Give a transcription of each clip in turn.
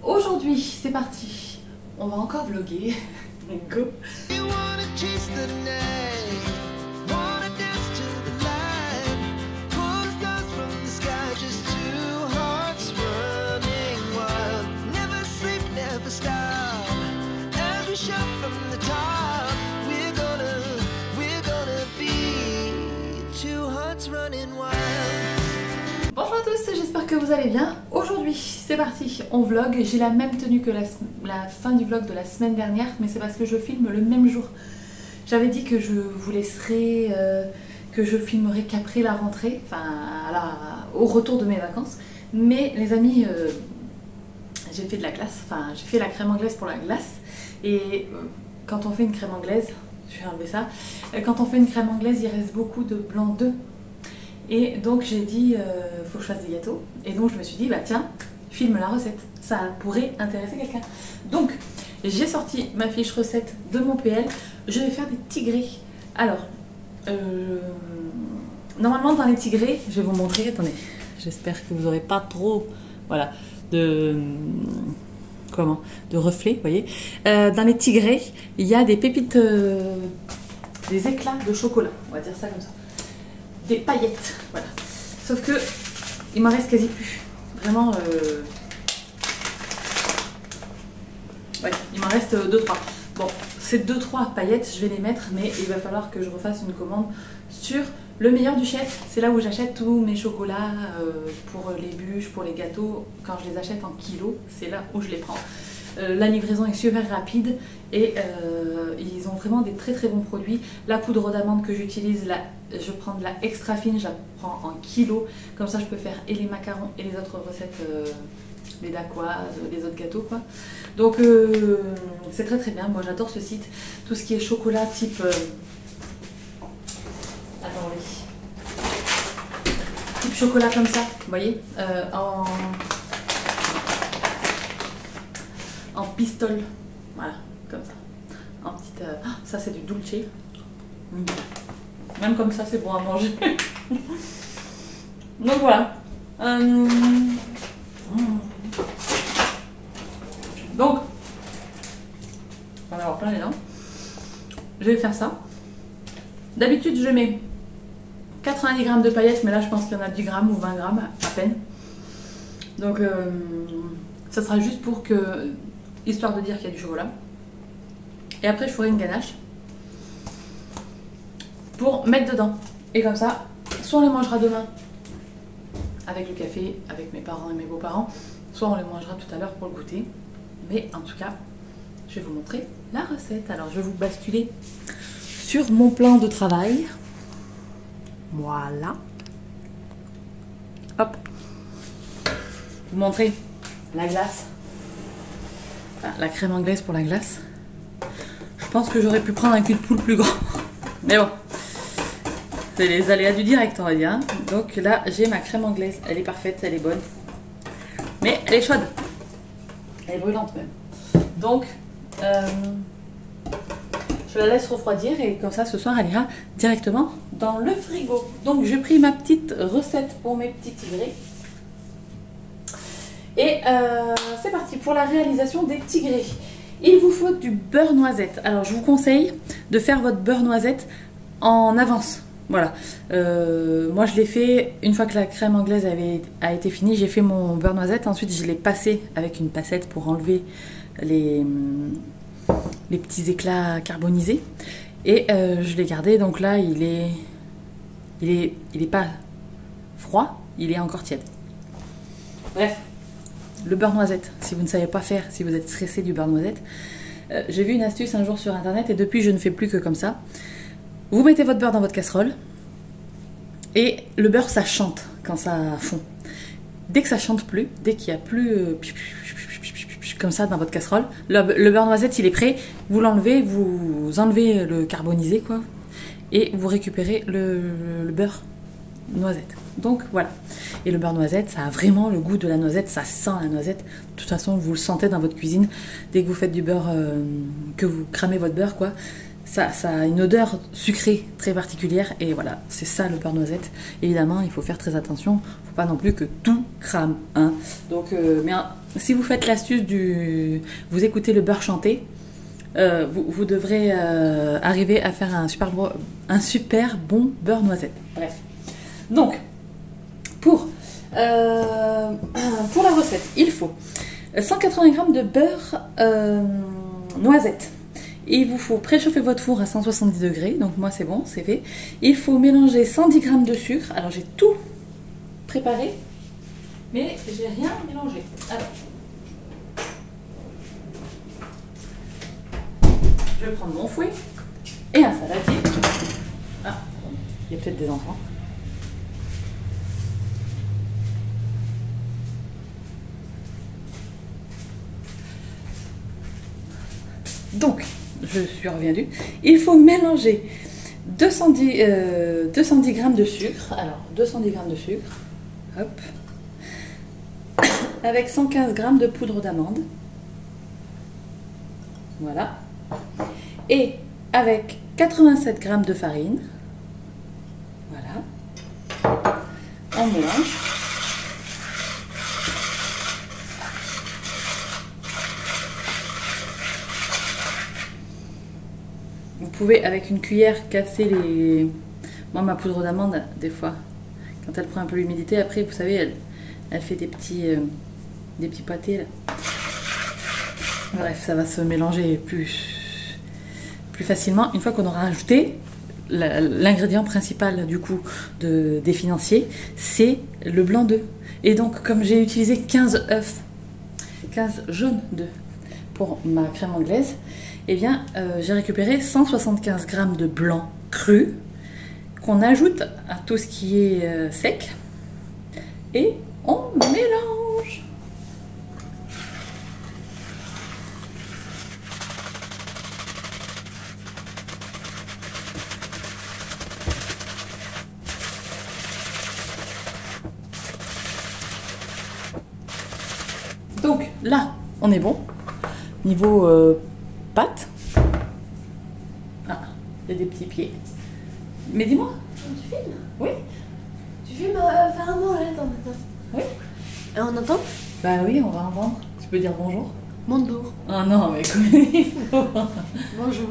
Aujourd'hui, c'est parti. On va encore vlogger. Go. Bonjour à tous, j'espère que vous allez bien. Aujourd'hui, c'est parti, on vlog. J'ai la même tenue que la fin du vlog de la semaine dernière, mais c'est parce que je filme le même jour. J'avais dit que je vous laisserai, que je filmerai qu'après la rentrée, enfin au retour de mes vacances. Mais les amis, j'ai fait de la glace, enfin j'ai fait la crème anglaise pour la glace. Et quand on fait une crème anglaise, je vais enlever ça, quand on fait une crème anglaise, il reste beaucoup de blanc d'œuf. Et donc j'ai dit, faut que je fasse des gâteaux. Et donc je me suis dit, bah tiens, filme la recette. Ça pourrait intéresser quelqu'un. Donc j'ai sorti ma fiche recette de mon PL. Je vais faire des tigrés. Alors, normalement dans les tigrés, je vais vous montrer, attendez, j'espère que vous n'aurez pas trop, voilà, de reflets, vous voyez. Dans les tigrés, il y a des pépites, des éclats de chocolat, on va dire ça comme ça. Des paillettes, voilà. Sauf que il m'en reste quasi plus. Vraiment, ouais, il m'en reste 2-3. Bon, ces 2-3 paillettes, je vais les mettre, mais il va falloir que je refasse une commande sur Le Meilleur du Chef. C'est là où j'achète tous mes chocolats pour les bûches, pour les gâteaux. Quand je les achète en kilos, c'est là où je les prends. La livraison est super rapide et ils ont vraiment des très très bons produits. La poudre d'amande que j'utilise, je prends de la extra fine, je la prends en kilos. Comme ça je peux faire et les macarons et les autres recettes, les dacquoises, les autres gâteaux quoi. Donc c'est très très bien, moi j'adore ce site. Tout ce qui est chocolat type... Attendez. Type chocolat comme ça, vous voyez, en pistole, voilà, comme ça. En petite, ça c'est du dulce. Même comme ça c'est bon à manger. Donc voilà. Donc, on va en avoir plein les dents. Je vais faire ça. D'habitude je mets 90 grammes de paillettes, mais là je pense qu'il y en a 10 grammes ou 20 grammes à peine. Donc ça sera juste pour que, histoire de dire qu'il y a du chocolat. Et après je ferai une ganache pour mettre dedans. Et comme ça, soit on les mangera demain avec le café, avec mes parents et mes beaux-parents, soit on les mangera tout à l'heure pour le goûter. Mais en tout cas, je vais vous montrer la recette. Alors je vais vous basculer sur mon plan de travail. Voilà. Hop. Vous montrer la glace. Enfin, la crème anglaise pour la glace. Je pense que j'aurais pu prendre un cul de poule plus grand. Mais bon. C'est les aléas du direct, on va dire. Donc là, j'ai ma crème anglaise. Elle est parfaite, elle est bonne. Mais elle est chaude. Elle est brûlante même. Donc, je la laisse refroidir et comme ça, ce soir, elle ira directement dans le frigo. Donc, j'ai pris ma petite recette pour mes petits tigrés. Et c'est parti pour la réalisation des tigrés. Il vous faut du beurre noisette. Alors, je vous conseille de faire votre beurre noisette en avance. Voilà. Moi, je l'ai fait une fois que la crème anglaise a été finie. J'ai fait mon beurre noisette. Ensuite, je l'ai passé avec une passette pour enlever les petits éclats carbonisés. Et je l'ai gardé. Donc là, il est pas froid. Il est encore tiède. Bref. Le beurre noisette, si vous ne savez pas faire, si vous êtes stressé du beurre noisette, j'ai vu une astuce un jour sur internet et depuis je ne fais plus que comme ça. Vous mettez votre beurre dans votre casserole et le beurre ça chante quand ça fond. Dès que ça chante plus, dès qu'il n'y a plus comme ça dans votre casserole, le beurre noisette il est prêt, vous l'enlevez, vous enlevez le carbonisé quoi et vous récupérez le beurre noisette. Donc voilà. Et le beurre noisette, ça a vraiment le goût de la noisette, ça sent la noisette. De toute façon, vous le sentez dans votre cuisine. Dès que vous faites du beurre, que vous cramez votre beurre, quoi, ça a une odeur sucrée très particulière. Et voilà, c'est ça le beurre noisette. Évidemment, il faut faire très attention. Il ne faut pas non plus que tout crame. Hein. Donc, si vous faites l'astuce du... Vous écoutez le beurre chanté, vous devrez arriver à faire un super bon beurre noisette. Bref. Donc, pour la recette, il faut 180 g de beurre noisette. Il vous faut préchauffer votre four à 170 degrés. Donc moi c'est bon, c'est fait. Il faut mélanger 110 g de sucre. Alors j'ai tout préparé, mais j'ai rien mélangé. Alors, je vais prendre mon fouet et un saladier. Ah, il y a peut-être des enfants. Donc, je suis revenue. Il faut mélanger 210 g de sucre. Alors, 210 g de sucre. Hop. Avec 115 g de poudre d'amande. Voilà. Et avec 87 g de farine. Voilà. On mélange. Vous pouvez avec une cuillère casser les... Moi ma poudre d'amande, des fois, quand elle prend un peu l'humidité, après vous savez, elle fait des petits pâtés là. Bref, ça va se mélanger plus facilement une fois qu'on aura ajouté l'ingrédient principal du coup des financiers, c'est le blanc d'œuf. Et donc comme j'ai utilisé 15 œufs, 15 jaunes d'œufs pour ma crème anglaise, eh bien j'ai récupéré 175 g de blanc cru qu'on ajoute à tout ce qui est sec et on mélange. Donc là, on est bon. Niveau pâte. Ah, il y a des petits pieds. Mais dis-moi. Tu filmes? Oui. Tu filmes faire un manger en même temps? Oui. Et on entend? Bah oui, on va entendre. Tu peux dire bonjour? Bonjour. Oh non, mais comment il faut. Bonjour.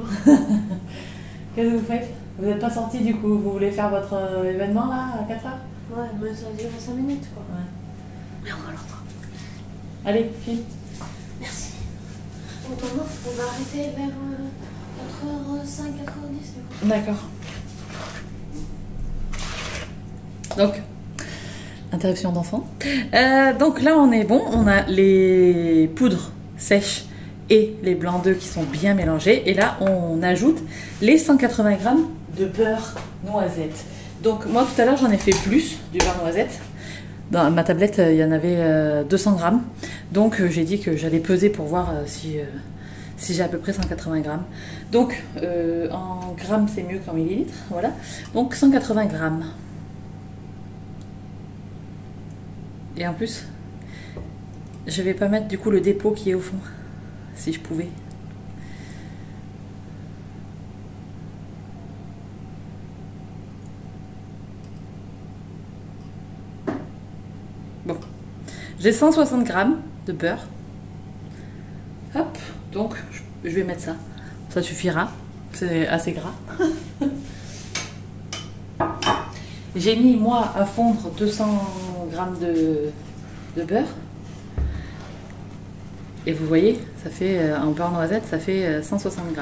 Qu'est-ce que vous faites? Vous n'êtes pas sorti du coup? Vous voulez faire votre événement là à 4h? Ouais, mais ça dure 5 minutes quoi. Ouais. Mais on va l'entendre. Allez, file. Merci. On va arrêter vers 4h05, 4h10. D'accord. Donc, interruption d'enfant. Donc là, on est bon. On a les poudres sèches et les blancs d'œufs qui sont bien mélangés. Et là, on ajoute les 180 g de beurre noisette. Donc moi, tout à l'heure, j'en ai fait plus du beurre noisette. Dans ma tablette, il y en avait 200 g. Donc j'ai dit que j'allais peser pour voir si j'ai à peu près 180 g. Donc en grammes, c'est mieux qu'en millilitres. Voilà. Donc 180 g. Et en plus, je vais pas mettre du coup le dépôt qui est au fond, si je pouvais. Bon, j'ai 160 g de beurre. Hop, donc je vais mettre ça. Ça suffira, c'est assez gras. J'ai mis moi à fondre 200 g de beurre. Et vous voyez, ça fait en beurre noisette, ça fait 160 g.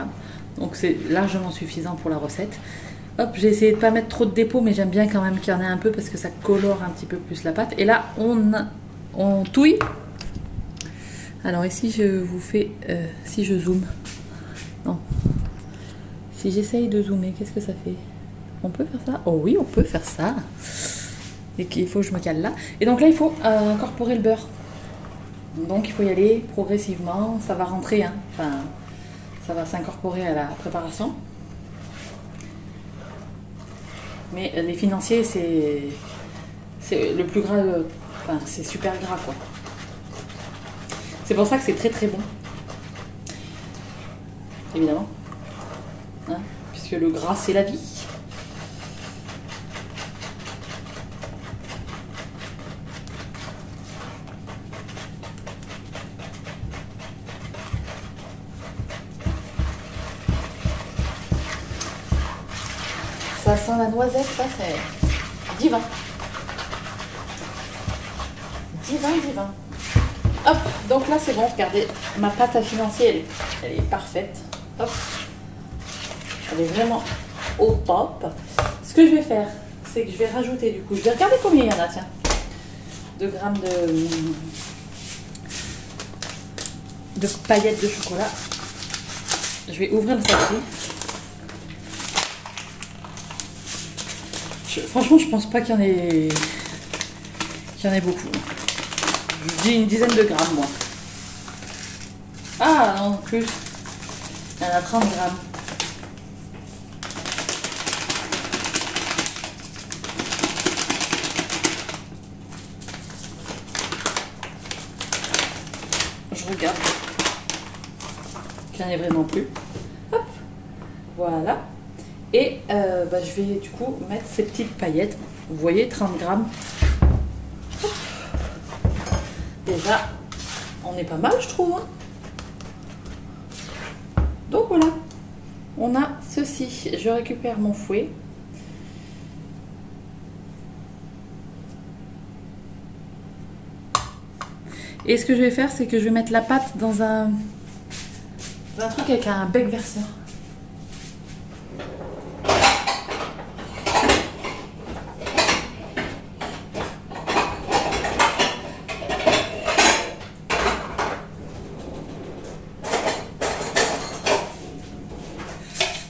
Donc c'est largement suffisant pour la recette. Hop, j'ai essayé de ne pas mettre trop de dépôt, mais j'aime bien quand même qu'il y en ait un peu parce que ça colore un petit peu plus la pâte. Et là, on touille. Alors ici, je vous fais... si je zoome. Non. Si j'essaye de zoomer, qu'est-ce que ça fait? On peut faire ça? Oh oui, on peut faire ça. Et qu'il faut que je me cale là. Et donc là, il faut incorporer le beurre. Donc il faut y aller progressivement. Ça va rentrer, hein. Enfin, ça va s'incorporer à la préparation. Mais les financiers, c'est le plus gras. Enfin, c'est super gras, quoi. C'est pour ça que c'est très très bon. Évidemment. Hein, puisque le gras, c'est la vie. Ça sent la noisette, ça c'est divin. Divin, divin. Hop, donc là c'est bon, regardez, ma pâte à financier, elle est parfaite. Hop, elle est vraiment au top. Ce que je vais faire, c'est que je vais rajouter du coup, je vais regarder combien il y en a, tiens. 2 grammes de paillettes de chocolat. Je vais ouvrir le sachet. Franchement, je pense pas qu'il y en ait beaucoup. Je dis une dizaine de grammes, moi. Ah non, plus. Il y en a 30 grammes. Je regarde. Qu'il n'y en ait vraiment plus. Hop. Voilà. Et je vais du coup mettre ces petites paillettes. Vous voyez, 30 grammes. Hop. Déjà, on est pas mal, je trouve. Hein. Donc voilà, on a ceci. Je récupère mon fouet. Et ce que je vais faire, c'est que je vais mettre la pâte dans un truc avec un bec verseur.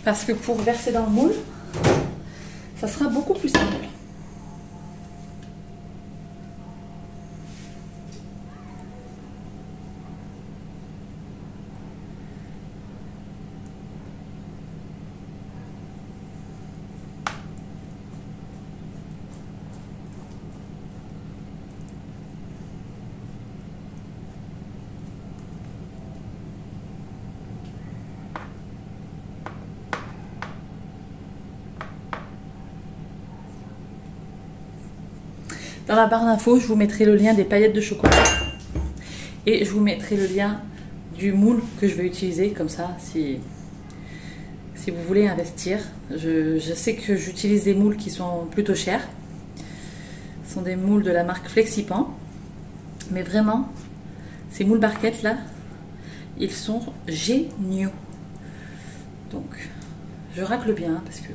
Parce que pour verser dans le moule, ça sera beaucoup plus simple. Dans la barre d'infos, je vous mettrai le lien des paillettes de chocolat et je vous mettrai le lien du moule que je vais utiliser, comme ça, si vous voulez investir. Je sais que j'utilise des moules qui sont plutôt chers. Ce sont des moules de la marque Flexipan, mais vraiment, ces moules barquettes là, ils sont géniaux. Donc, je racle bien parce que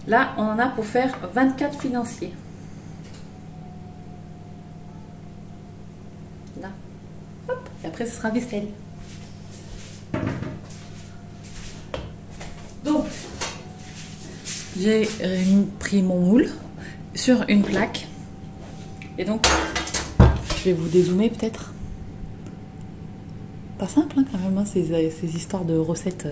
là, on en a pour faire 24 financiers. Là. Hop. Et après, ce sera vaisselle. Donc, j'ai pris mon moule sur une plaque. Et donc, je vais vous dézoomer peut-être. Pas simple hein, quand même, hein, ces histoires de recettes.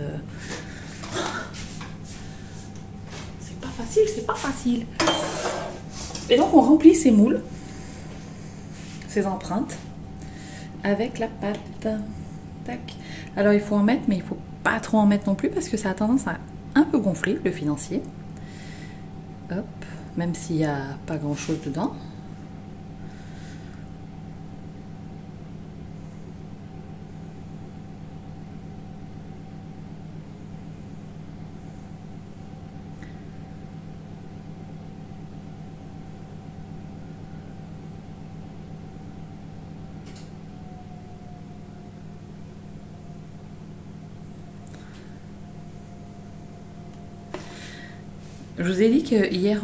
C'est pas facile, c'est pas facile. Et donc, on remplit ces moules, ces empreintes, avec la pâte. Tac. Alors, il faut en mettre, mais il faut pas trop en mettre non plus parce que ça a tendance à un peu gonfler le financier. Hop, même s'il n'y a pas grand chose dedans. Je vous ai dit que hier,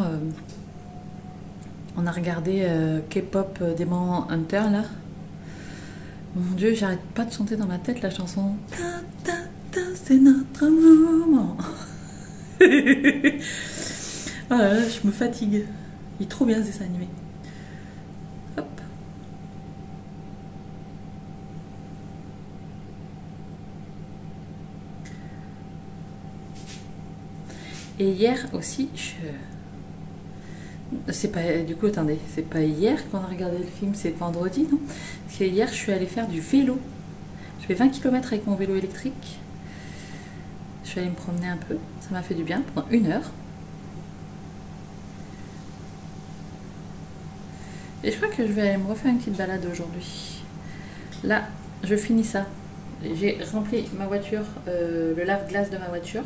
on a regardé K-pop Demon Hunter là. Mon Dieu, j'arrête pas de chanter dans ma tête la chanson. Ta, ta, ta, c'est notre moment. Oh là là, je me fatigue. Il est trop bien ce dessin animé. Hop. Et hier aussi, c'est pas du coup, attendez, c'est pas hier qu'on a regardé le film, c'est vendredi, non? Parce que hier, je suis allée faire du vélo. Je fais 20 km avec mon vélo électrique. Je suis allée me promener un peu, ça m'a fait du bien pendant 1 heure. Et je crois que je vais aller me refaire une petite balade aujourd'hui. Là, je finis ça. J'ai rempli ma voiture, le lave-glace de ma voiture.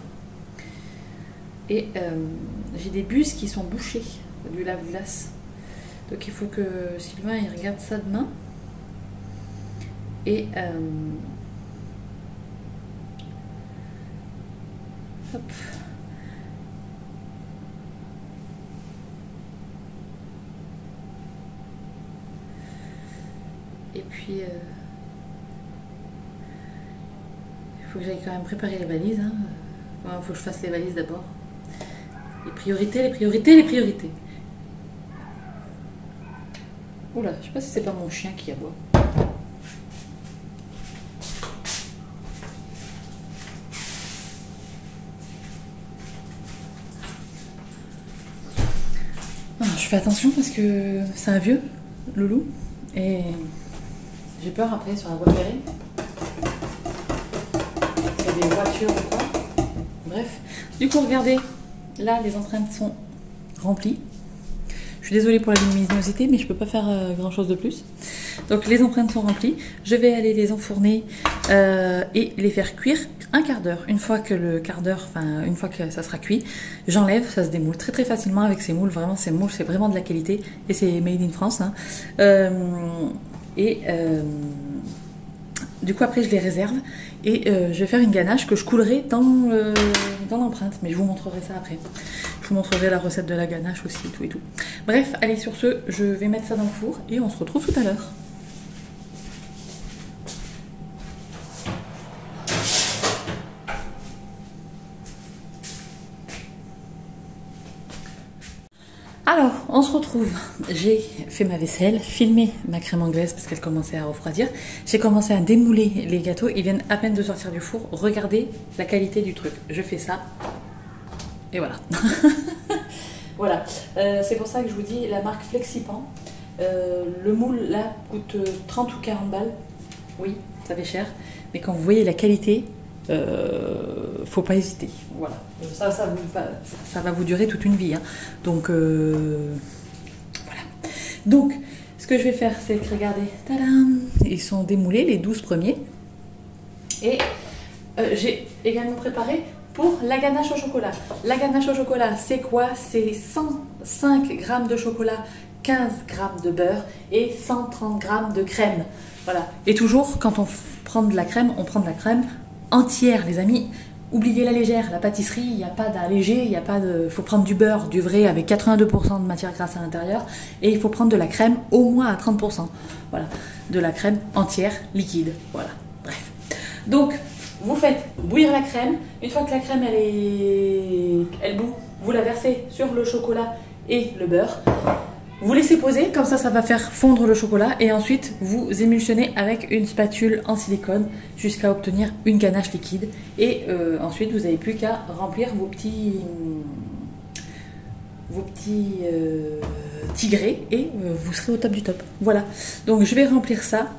Et j'ai des bus qui sont bouchées du lave-glace. Donc il faut que Sylvain il regarde ça demain. Et hop. Et puis il faut que j'aille quand même préparer les valises. Hein. Enfin, il faut que je fasse les valises d'abord. Les priorités, les priorités, les priorités. Oula, je sais pas si c'est pas mon chien qui aboie. Je fais attention parce que c'est un vieux loulou et j'ai peur après sur la voie ferrée. Il y a des voitures ou quoi. Bref. Du coup, regardez, là les empreintes sont remplies. Je suis désolée pour la luminosité, mais je peux pas faire grand chose de plus. Donc les empreintes sont remplies. Je vais aller les enfourner et les faire cuire un quart d'heure. Une fois que le quart d'heure, enfin une fois que ça sera cuit, j'enlève, ça se démoule très très facilement avec ces moules. Vraiment, ces moules, c'est vraiment de la qualité et c'est made in France. Hein. Du coup, après, je les réserve et je vais faire une ganache que je coulerai dans l'empreinte. Mais je vous montrerai ça après. Je vous montrerai la recette de la ganache aussi, tout et tout. Bref, allez, sur ce, je vais mettre ça dans le four et on se retrouve tout à l'heure. Alors, on se retrouve. J'ai fait ma vaisselle, filmé ma crème anglaise parce qu'elle commençait à refroidir. J'ai commencé à démouler les gâteaux. Ils viennent à peine de sortir du four. Regardez la qualité du truc. Je fais ça. Et voilà. Voilà. C'est pour ça que je vous dis la marque Flexipan. Le moule là coûte 30 ou 40 balles. Oui, ça fait cher. Mais quand vous voyez la qualité, faut pas hésiter. Voilà. Ça va vous durer toute une vie. Hein. Donc, voilà. Donc, ce que je vais faire, c'est que, regardez, tadam, ils sont démoulés, les 12 premiers. Et j'ai également préparé pour la ganache au chocolat. La ganache au chocolat, c'est quoi? C'est 105 g de chocolat, 15 g de beurre et 130 g de crème. Voilà. Et toujours, quand on prend de la crème, on prend de la crème entière, les amis. Oubliez la légère, la pâtisserie, il n'y a pas d'allégé, il n'y a pas de... Il faut prendre du beurre, du vrai, avec 82% de matière grasse à l'intérieur. Et il faut prendre de la crème au moins à 30%. Voilà. De la crème entière, liquide. Voilà. Bref. Donc, vous faites bouillir la crème. Une fois que la crème, elle bout, vous la versez sur le chocolat et le beurre. Vous laissez poser, comme ça, ça va faire fondre le chocolat. Et ensuite, vous émulsionnez avec une spatule en silicone jusqu'à obtenir une ganache liquide. Et ensuite, vous n'avez plus qu'à remplir vos petits tigrés et vous serez au top du top. Voilà. Donc, je vais remplir ça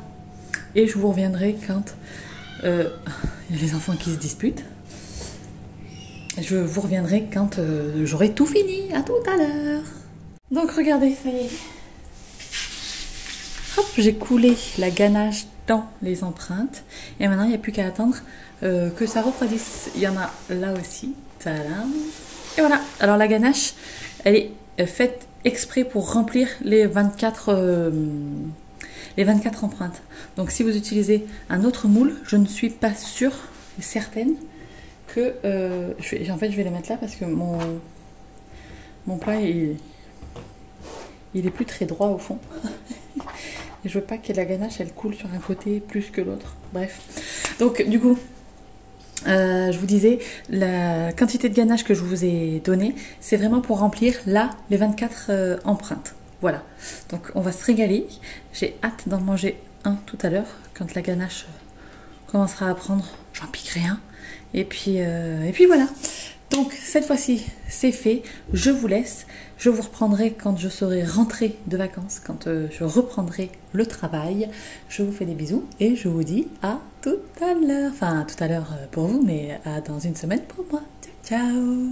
et je vous reviendrai quand il y a les enfants qui se disputent. Je vous reviendrai quand j'aurai tout fini. À tout à l'heure. Donc regardez, ça y est. Hop, j'ai coulé la ganache dans les empreintes. Et maintenant, il n'y a plus qu'à attendre que ça refroidisse. Il y en a là aussi. Tadam. Et voilà. Alors la ganache, elle est faite exprès pour remplir les 24 empreintes. Donc si vous utilisez un autre moule, je ne suis pas sûre, certaine, que... en fait, je vais les mettre là parce que mon plat il est plus très droit au fond. Et je veux pas que la ganache elle coule sur un côté plus que l'autre. Bref. Donc du coup, je vous disais, la quantité de ganache que je vous ai donnée, c'est vraiment pour remplir là les 24 empreintes. Voilà. Donc on va se régaler. J'ai hâte d'en manger un tout à l'heure. Quand la ganache commencera à prendre, j'en piquerai un. Et puis voilà. Donc cette fois-ci, c'est fait. Je vous laisse. Je vous reprendrai quand je serai rentrée de vacances, quand je reprendrai le travail. Je vous fais des bisous et je vous dis à tout à l'heure. Enfin, tout à l'heure pour vous, mais à dans une semaine pour moi. Ciao, ciao.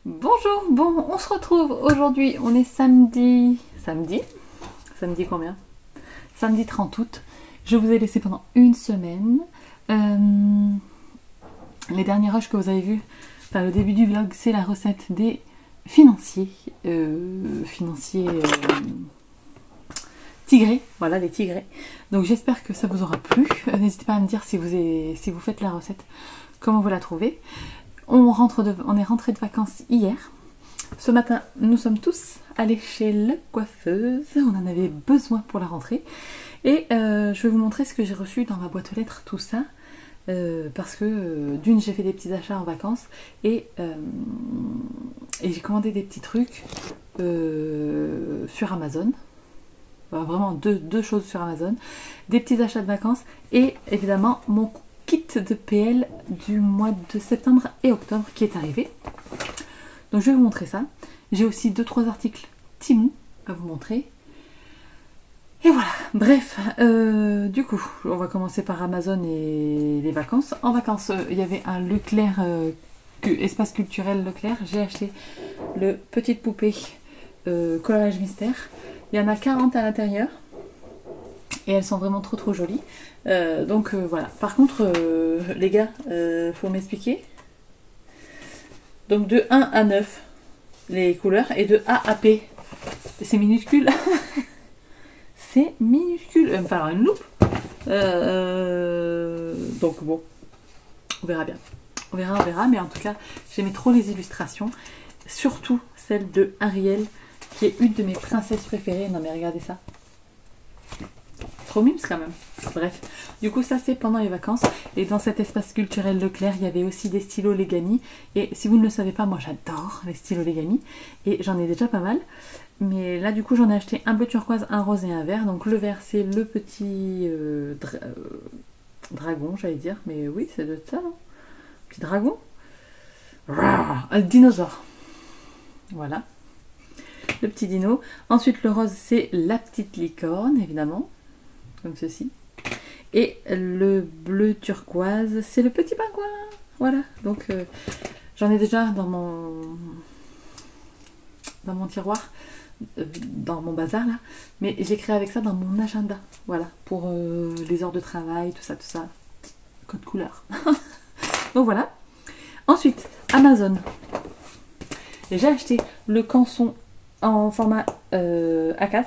Bonjour. Bon, on se retrouve aujourd'hui. On est samedi. Samedi combien? Samedi 30 août. Je vous ai laissé pendant une semaine. Les derniers rushs que vous avez vus, enfin le début du vlog, c'est la recette des financiers. Tigrés, voilà les tigrés. Donc j'espère que ça vous aura plu. N'hésitez pas à me dire si vous faites la recette, comment vous la trouvez. On est rentré de vacances hier. Ce matin, nous sommes tous allés chez la coiffeuse. On en avait besoin pour la rentrée. Et je vais vous montrer ce que j'ai reçu dans ma boîte aux lettres, tout ça. Parce que d'une, j'ai fait des petits achats en vacances. Et j'ai commandé des petits trucs sur Amazon. Vraiment deux choses sur Amazon. Des petits achats de vacances. Et évidemment, mon kit de PL du mois de septembre et octobre qui est arrivé. Donc je vais vous montrer ça. J'ai aussi 2-3 articles Temu à vous montrer. Et voilà, bref, du coup, on va commencer par Amazon et les vacances. En vacances, il y avait un Leclerc, espace culturel Leclerc. J'ai acheté le petite poupée coloriage mystère. Il y en a 40 à l'intérieur. Et elles sont vraiment trop jolies. Donc voilà. Par contre, les gars, faut m'expliquer. Donc de 1 à 9, les couleurs. Et de A à P, c'est minuscule. C'est minuscule. Il va falloir une loupe. Donc bon, on verra bien. On verra. Mais en tout cas, j'aimais trop les illustrations. Surtout celle de Ariel, qui est une de mes princesses préférées. Non mais regardez ça. Trop mimes quand même. Bref, du coup ça c'est pendant les vacances. Et dans cet espace culturel Leclerc, il y avait aussi des stylos Legami. Et si vous ne le savez pas, moi j'adore les stylos Legami. Et j'en ai déjà pas mal. Mais là du coup j'en ai acheté un bleu turquoise, un rose et un vert. Donc le vert c'est le petit dragon, j'allais dire. Mais oui, c'est de ça, non? Petit dragon. Dinosaure. Voilà. Le petit dino. Ensuite le rose c'est la petite licorne, évidemment. Comme ceci. Et le bleu turquoise, c'est le petit pingouin. Voilà. Donc j'en ai déjà dans mon tiroir, dans mon bazar là. Mais j'ai créé avec ça dans mon agenda. Voilà. Pour les heures de travail, tout ça. Code couleur. Donc voilà. Ensuite, Amazon. J'ai acheté le canson en format A4.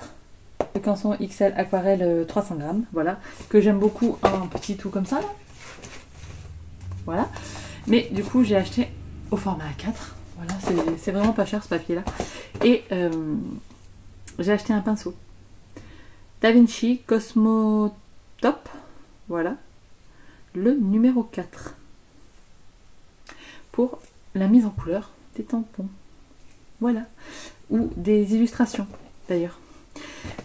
Le canson XL aquarelle 300 grammes, voilà, que j'aime beaucoup en petit tout comme ça, là. Voilà, mais du coup j'ai acheté au format A4, voilà, c'est vraiment pas cher ce papier là, et j'ai acheté un pinceau Da Vinci Cosmo Top, voilà, le numéro 4, pour la mise en couleur des tampons, voilà, ou des illustrations d'ailleurs.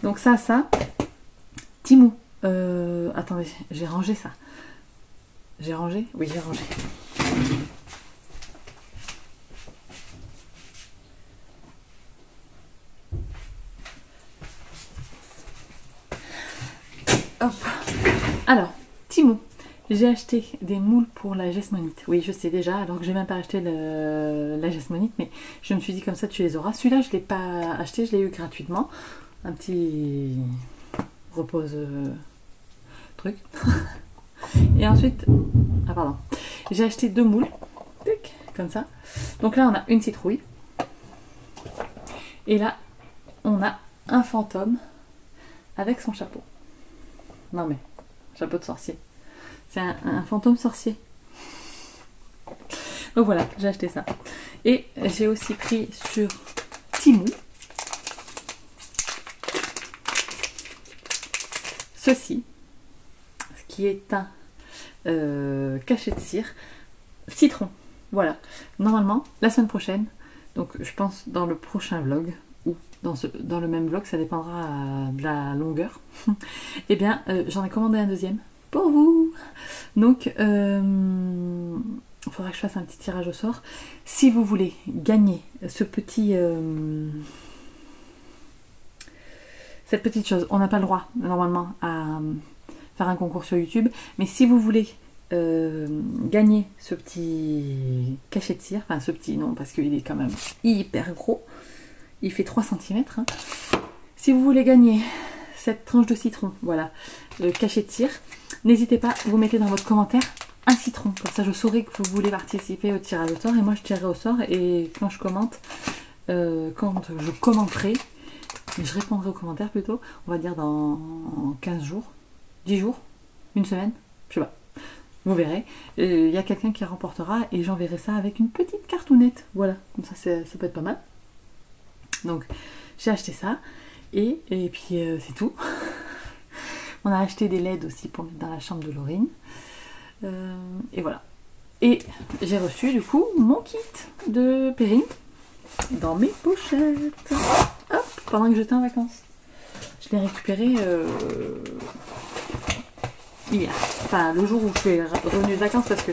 Donc ça, Temu. Attendez, j'ai rangé ça. J'ai rangé? Oui, j'ai rangé. Hop. Alors, Temu. J'ai acheté des moules pour la jasmonite. Oui, je sais déjà, alors que j'ai même pas acheté la jasmonite, mais je me suis dit comme ça tu les auras. Celui-là, je ne l'ai pas acheté, je l'ai eu gratuitement. Un petit repose truc. Et ensuite, ah pardon, j'ai acheté 2 moules, comme ça. Donc là, on a une citrouille. Et là, on a un fantôme avec son chapeau. Non mais, chapeau de sorcier. C'est un fantôme sorcier. Donc voilà, j'ai acheté ça. Et j'ai aussi pris sur Temu ceci, qui est un cachet de cire citron. Voilà, normalement la semaine prochaine, donc je pense dans le prochain vlog ou dans le même vlog, ça dépendra de la longueur. Et bien j'en ai commandé un deuxième pour vous. Donc il faudra que je fasse un petit tirage au sort. Si vous voulez gagner ce petit cette petite chose, on n'a pas le droit normalement à faire un concours sur YouTube, mais si vous voulez gagner ce petit cachet de cire, enfin ce petit non parce qu'il est quand même hyper gros, il fait 3 cm, hein. Si vous voulez gagner cette tranche de citron, voilà, le cachet de cire, n'hésitez pas, vous mettez dans votre commentaire un citron. Comme ça, je saurai que vous voulez participer au tirage au sort. Et moi, je tirerai au sort. Et quand je commente, quand je commenterai, je répondrai aux commentaires plutôt, on va dire dans 15 jours, 10 jours, une semaine, je sais pas. Vous verrez. Il y a quelqu'un qui remportera et j'enverrai ça avec une petite cartounette. Voilà, comme ça, ça peut être pas mal. Donc, j'ai acheté ça. Et puis, c'est tout. On a acheté des LED aussi pour mettre dans la chambre de Laurine. Et voilà. Et j'ai reçu du coup mon kit de Perrine dans mes pochettes. Hop, pendant que j'étais en vacances. Je l'ai récupéré hier. Enfin, le jour où je suis revenue de vacances parce que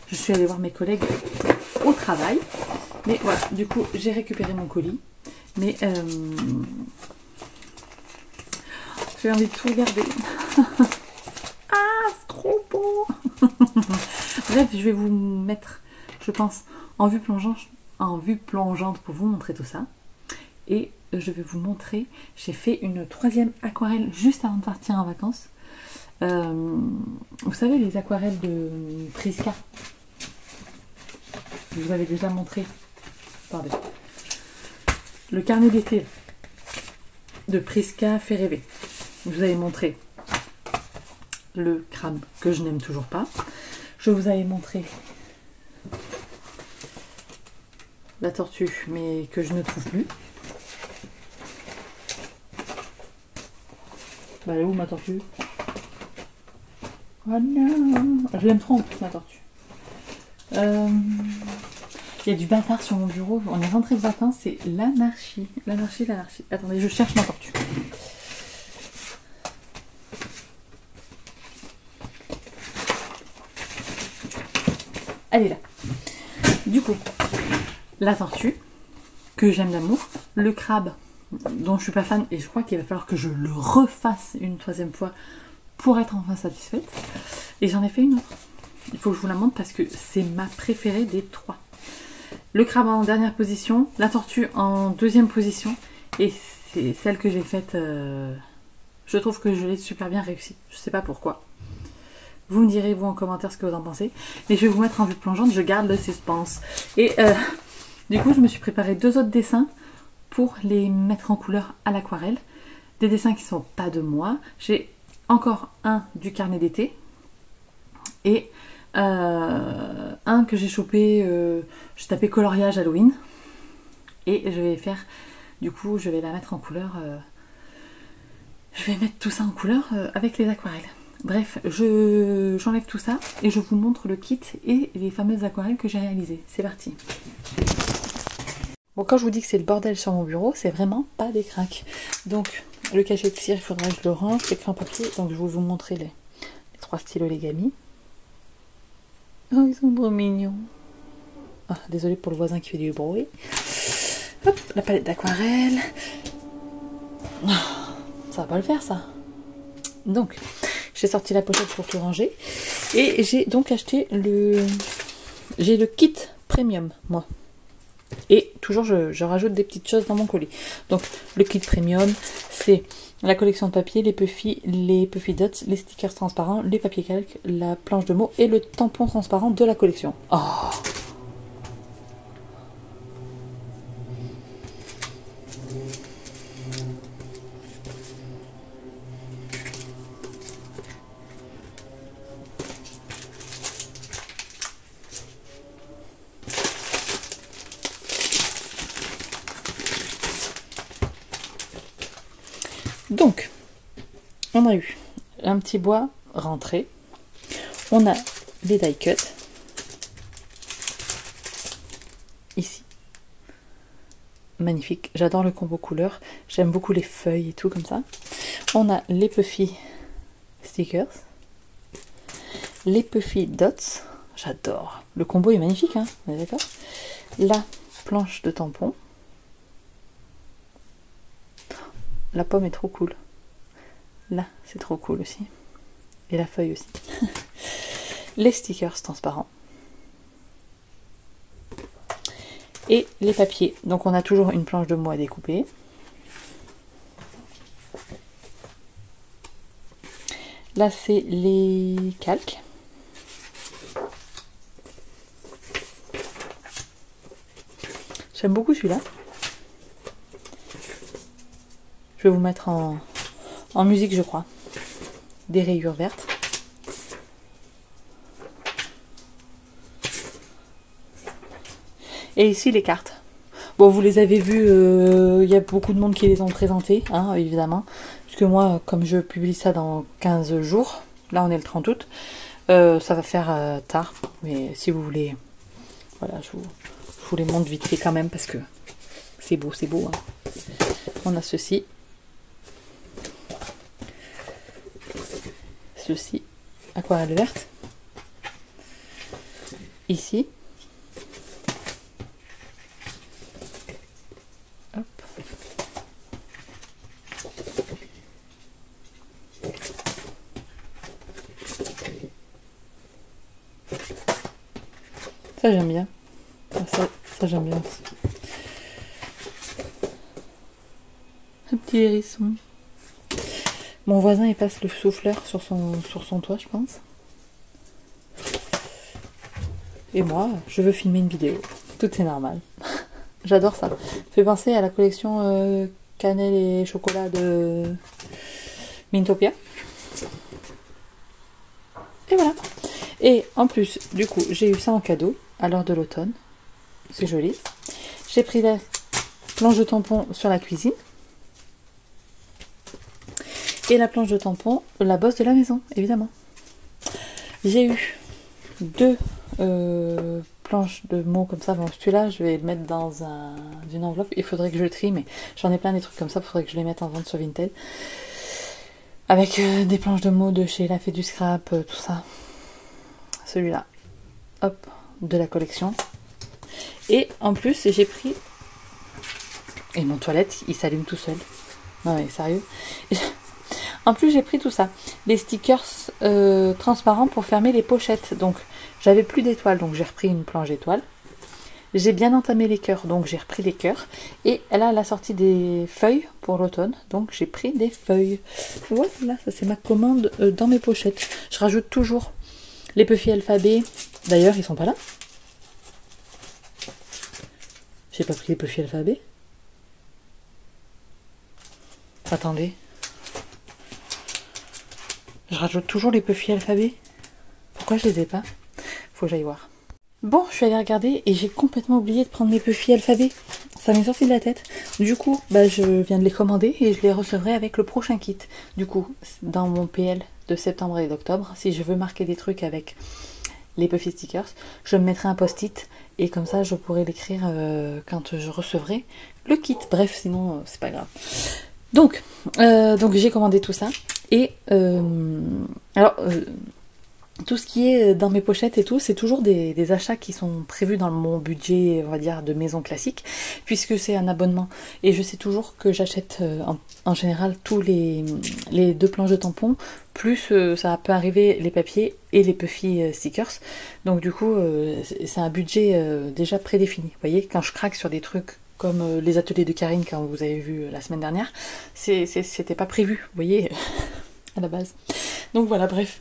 je suis allée voir mes collègues au travail. Mais voilà, du coup, j'ai récupéré mon colis. Mais j'ai envie de tout regarder. Ah, c'est trop beau. Bref, je vais vous mettre, je pense, en vue plongeante pour vous montrer tout ça. Et je vais vous montrer, j'ai fait une 3e aquarelle juste avant de partir en vacances. Vous savez, les aquarelles de Prisca. Je vous avais déjà montré. Attendez. Le carnet d'été de Prisca fait rêver. Je vous avais montré le crabe que je n'aime toujours pas. Je vous avais montré la tortue, mais que je ne trouve plus. Bah, elle est où ma tortue? Oh non, je l'aime trop en plus ma tortue. Il y a du bazar sur mon bureau. On est rentré de vacances, c'est l'anarchie. L'anarchie. Attendez, je cherche ma tortue. Elle est là. Du coup, la tortue, que j'aime d'amour. Le crabe, dont je suis pas fan. Et je crois qu'il va falloir que je le refasse une 3e fois pour être enfin satisfaite. Et j'en ai fait une autre. Il faut que je vous la montre parce que c'est ma préférée des 3. Le crabe en dernière position, la tortue en 2e position. Et c'est celle que j'ai faite. Je trouve que je l'ai super bien réussi. Je sais pas pourquoi. Vous me direz, vous, en commentaire, ce que vous en pensez. Mais je vais vous mettre en vue plongeante, je garde le suspense. Et du coup, je me suis préparé 2 autres dessins pour les mettre en couleur à l'aquarelle. Des dessins qui ne sont pas de moi. J'ai encore un du carnet d'été. Et un que j'ai chopé, j'ai tapé coloriage Halloween. Et je vais faire, du coup, je vais la mettre en couleur. Je vais mettre tout ça en couleur avec les aquarelles. Bref, j'enlève tout ça et je vous montre le kit et les fameuses aquarelles que j'ai réalisées. C'est parti. Bon, quand je vous dis que c'est le bordel sur mon bureau, c'est vraiment pas des cracks. Donc, le cachet de cire, il faudra que je le range. L'écran papier, donc je vais vous montrer les 3 stylos Legami. Oh, ils sont trop mignons. Ah, désolée pour le voisin qui fait du bruit. Hop, la palette d'aquarelle. Oh, ça va pas le faire, ça. Donc, j'ai sorti la pochette pour tout ranger. Et j'ai donc acheté j'ai le kit premium, moi. Et toujours, je rajoute des petites choses dans mon colis. Donc, le kit premium, c'est la collection de papier, les Puffy Dots, les stickers transparents, les papiers calques, la planche de mots et le tampon transparent de la collection. Oh! Donc, on a eu un petit bois rentré, on a les die cuts, ici, magnifique, j'adore le combo couleur, j'aime beaucoup les feuilles et tout comme ça, on a les Puffy stickers, les Puffy Dots, j'adore, le combo est magnifique, hein, on est d'accord, la planche de tampon. La pomme est trop cool. Là, c'est trop cool aussi. Et la feuille aussi. Les stickers transparents. Et les papiers. Donc on a toujours une planche de mots à découper. Là, c'est les calques. J'aime beaucoup celui-là. Je vais vous mettre en musique, je crois. Des rayures vertes. Et ici les cartes. Bon, vous les avez vues, il y a beaucoup de monde qui les ont présentées, hein, évidemment. Puisque moi, comme je publie ça dans 15 jours, là on est le 30 août, ça va faire tard. Mais si vous voulez, voilà, je vous les montre vite fait quand même parce que c'est beau, hein. On a ceci. Ceci, aquarelle verte. Ici. Hop. Ça j'aime bien. Ça j'aime bien aussi. Un petit hérisson. Mon voisin il passe le souffleur sur son toit, je pense. Et moi, je veux filmer une vidéo. Tout est normal. J'adore ça. Ça fait penser à la collection cannelle et chocolat de Mintopia. Et voilà. Et en plus, du coup, j'ai eu ça en cadeau à l'heure de l'automne. C'est joli. J'ai pris la planche de tampon sur la cuisine. Et la planche de tampon, la bosse de la maison, évidemment. J'ai eu deux planches de mots comme ça. Bon, celui-là, je vais le mettre dans une enveloppe. Il faudrait que je le trie, mais j'en ai plein des trucs comme ça. Il faudrait que je les mette en vente sur Vinted. Avec des planches de mots de chez La Fée du Scrap, tout ça. Celui-là, hop, de la collection. Et en plus, j'ai pris... Et mon toilette, il s'allume tout seul. Non mais sérieux. En plus, j'ai pris tout ça. Des stickers transparents pour fermer les pochettes. Donc, j'avais plus d'étoiles, donc j'ai repris une planche d'étoiles. J'ai bien entamé les cœurs, donc j'ai repris les cœurs. Et là, elle a sorti des feuilles pour l'automne, donc j'ai pris des feuilles. Voilà, ça c'est ma commande dans mes pochettes. Je rajoute toujours les Puffy alphabet. D'ailleurs, ils sont pas là. J'ai pas pris les Puffy alphabet. Attendez. Je rajoute toujours les Puffy alphabet. Pourquoi je les ai pas? Faut que j'aille voir. Bon, je suis allée regarder et j'ai complètement oublié de prendre mes Puffy alphabet. Ça m'est sorti de la tête. Du coup, bah, je viens de les commander et je les recevrai avec le prochain kit. Du coup, dans mon PL de septembre et d'octobre, si je veux marquer des trucs avec les Puffy stickers, je me mettrai un post-it et comme ça, je pourrai l'écrire quand je recevrai le kit. Bref, sinon, c'est pas grave. Donc j'ai commandé tout ça. Et tout ce qui est dans mes pochettes et tout, c'est toujours des achats qui sont prévus dans mon budget, on va dire, de maison classique, puisque c'est un abonnement. Et je sais toujours que j'achète en général tous les deux planches de tampons, plus ça peut arriver les papiers et les Puffy stickers. Donc du coup, c'est un budget déjà prédéfini. Vous voyez, quand je craque sur des trucs comme les ateliers de Karine, quand vous avez vu la semaine dernière, c'était pas prévu, vous voyez, à la base. Donc voilà, bref.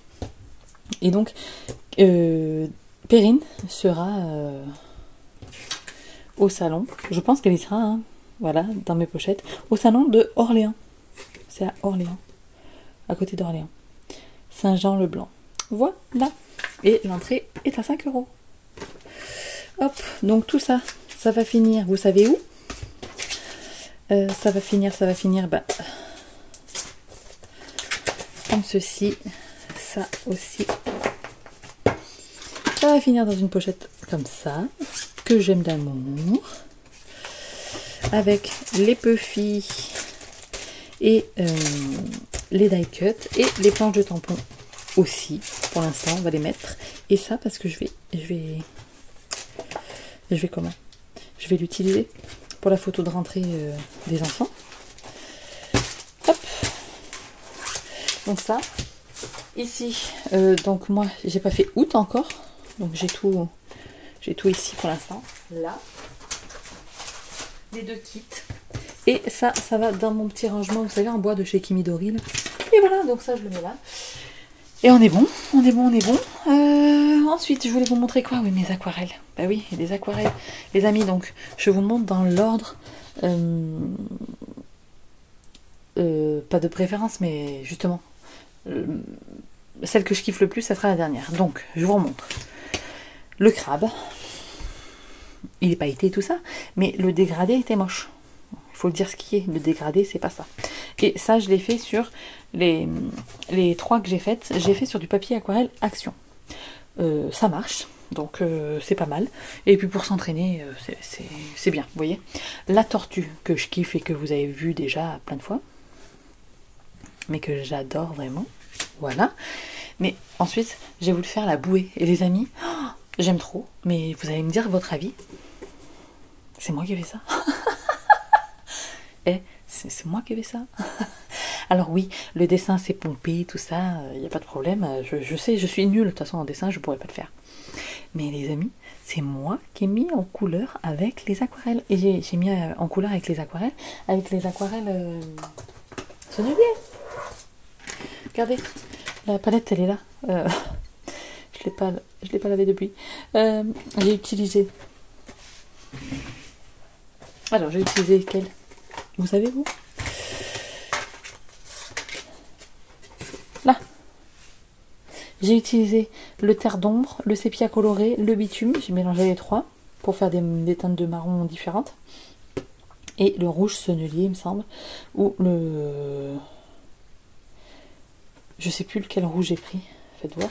Et donc, Perrine sera au salon. Je pense qu'elle y sera, hein, voilà, dans mes pochettes. Au salon de Orléans. C'est à Orléans. À côté d'Orléans. Saint-Jean-le-Blanc. Voilà. Et l'entrée est à 5 €. Hop, donc tout ça, ça va finir, vous savez où? Ça va finir, bah, comme ceci. Ça aussi. Ça va finir dans une pochette comme ça, que j'aime d'amour. Avec les Puffy et les die cut et les planches de tampons aussi. Pour l'instant, on va les mettre. Et ça, parce que je vais comment? Je vais l'utiliser pour la photo de rentrée des enfants. Hop. Donc ça. Ici, donc moi j'ai pas fait août encore, donc j'ai tout ici pour l'instant. Là, les deux kits. Et ça va dans mon petit rangement, vous savez, en bois de chez Kimidori. Et voilà, donc ça je le mets là. Et on est bon, on est bon. Ensuite, je voulais vous montrer quoi? Oui, mes aquarelles. Bah oui, les aquarelles. Les amis, donc, je vous montre dans l'ordre. Pas de préférence, mais justement, celle que je kiffe le plus, ça sera la dernière. Donc, je vous remontre. Le crabe. Il est pailleté tout ça, mais le dégradé était moche. Il faut le dire ce qui est. Le dégradé, c'est pas ça. Et ça, je l'ai fait sur les 3 que j'ai faites. J'ai fait sur du papier aquarelle Action. Ça marche, donc c'est pas mal. Et puis pour s'entraîner, c'est bien, vous voyez. La tortue que je kiffe et que vous avez vu déjà plein de fois, mais que j'adore vraiment. Voilà. Mais ensuite, j'ai voulu faire la bouée. Et les amis, oh, j'aime trop. Mais vous allez me dire votre avis. C'est moi qui ai fait ça. C'est moi qui ai fait ça. Alors oui, le dessin c'est pompé, tout ça, il n'y a pas de problème. Je sais, je suis nulle de toute façon en dessin, je ne pourrais pas le faire. Mais les amis, c'est moi qui ai mis en couleur avec les aquarelles. Et j'ai mis en couleur avec les aquarelles Sonnelier. Regardez, la palette elle est là. Je l'ai pas lavée depuis. J'ai utilisé. Alors j'ai utilisé quelle? Vous savez vous? Là. J'ai utilisé le terre d'ombre, le sépia coloré, le bitume. J'ai mélangé les 3 pour faire des teintes de marron différentes. Et le rouge sonnelier, il me semble. Ou le... Je sais plus lequel rouge j'ai pris. Faites voir.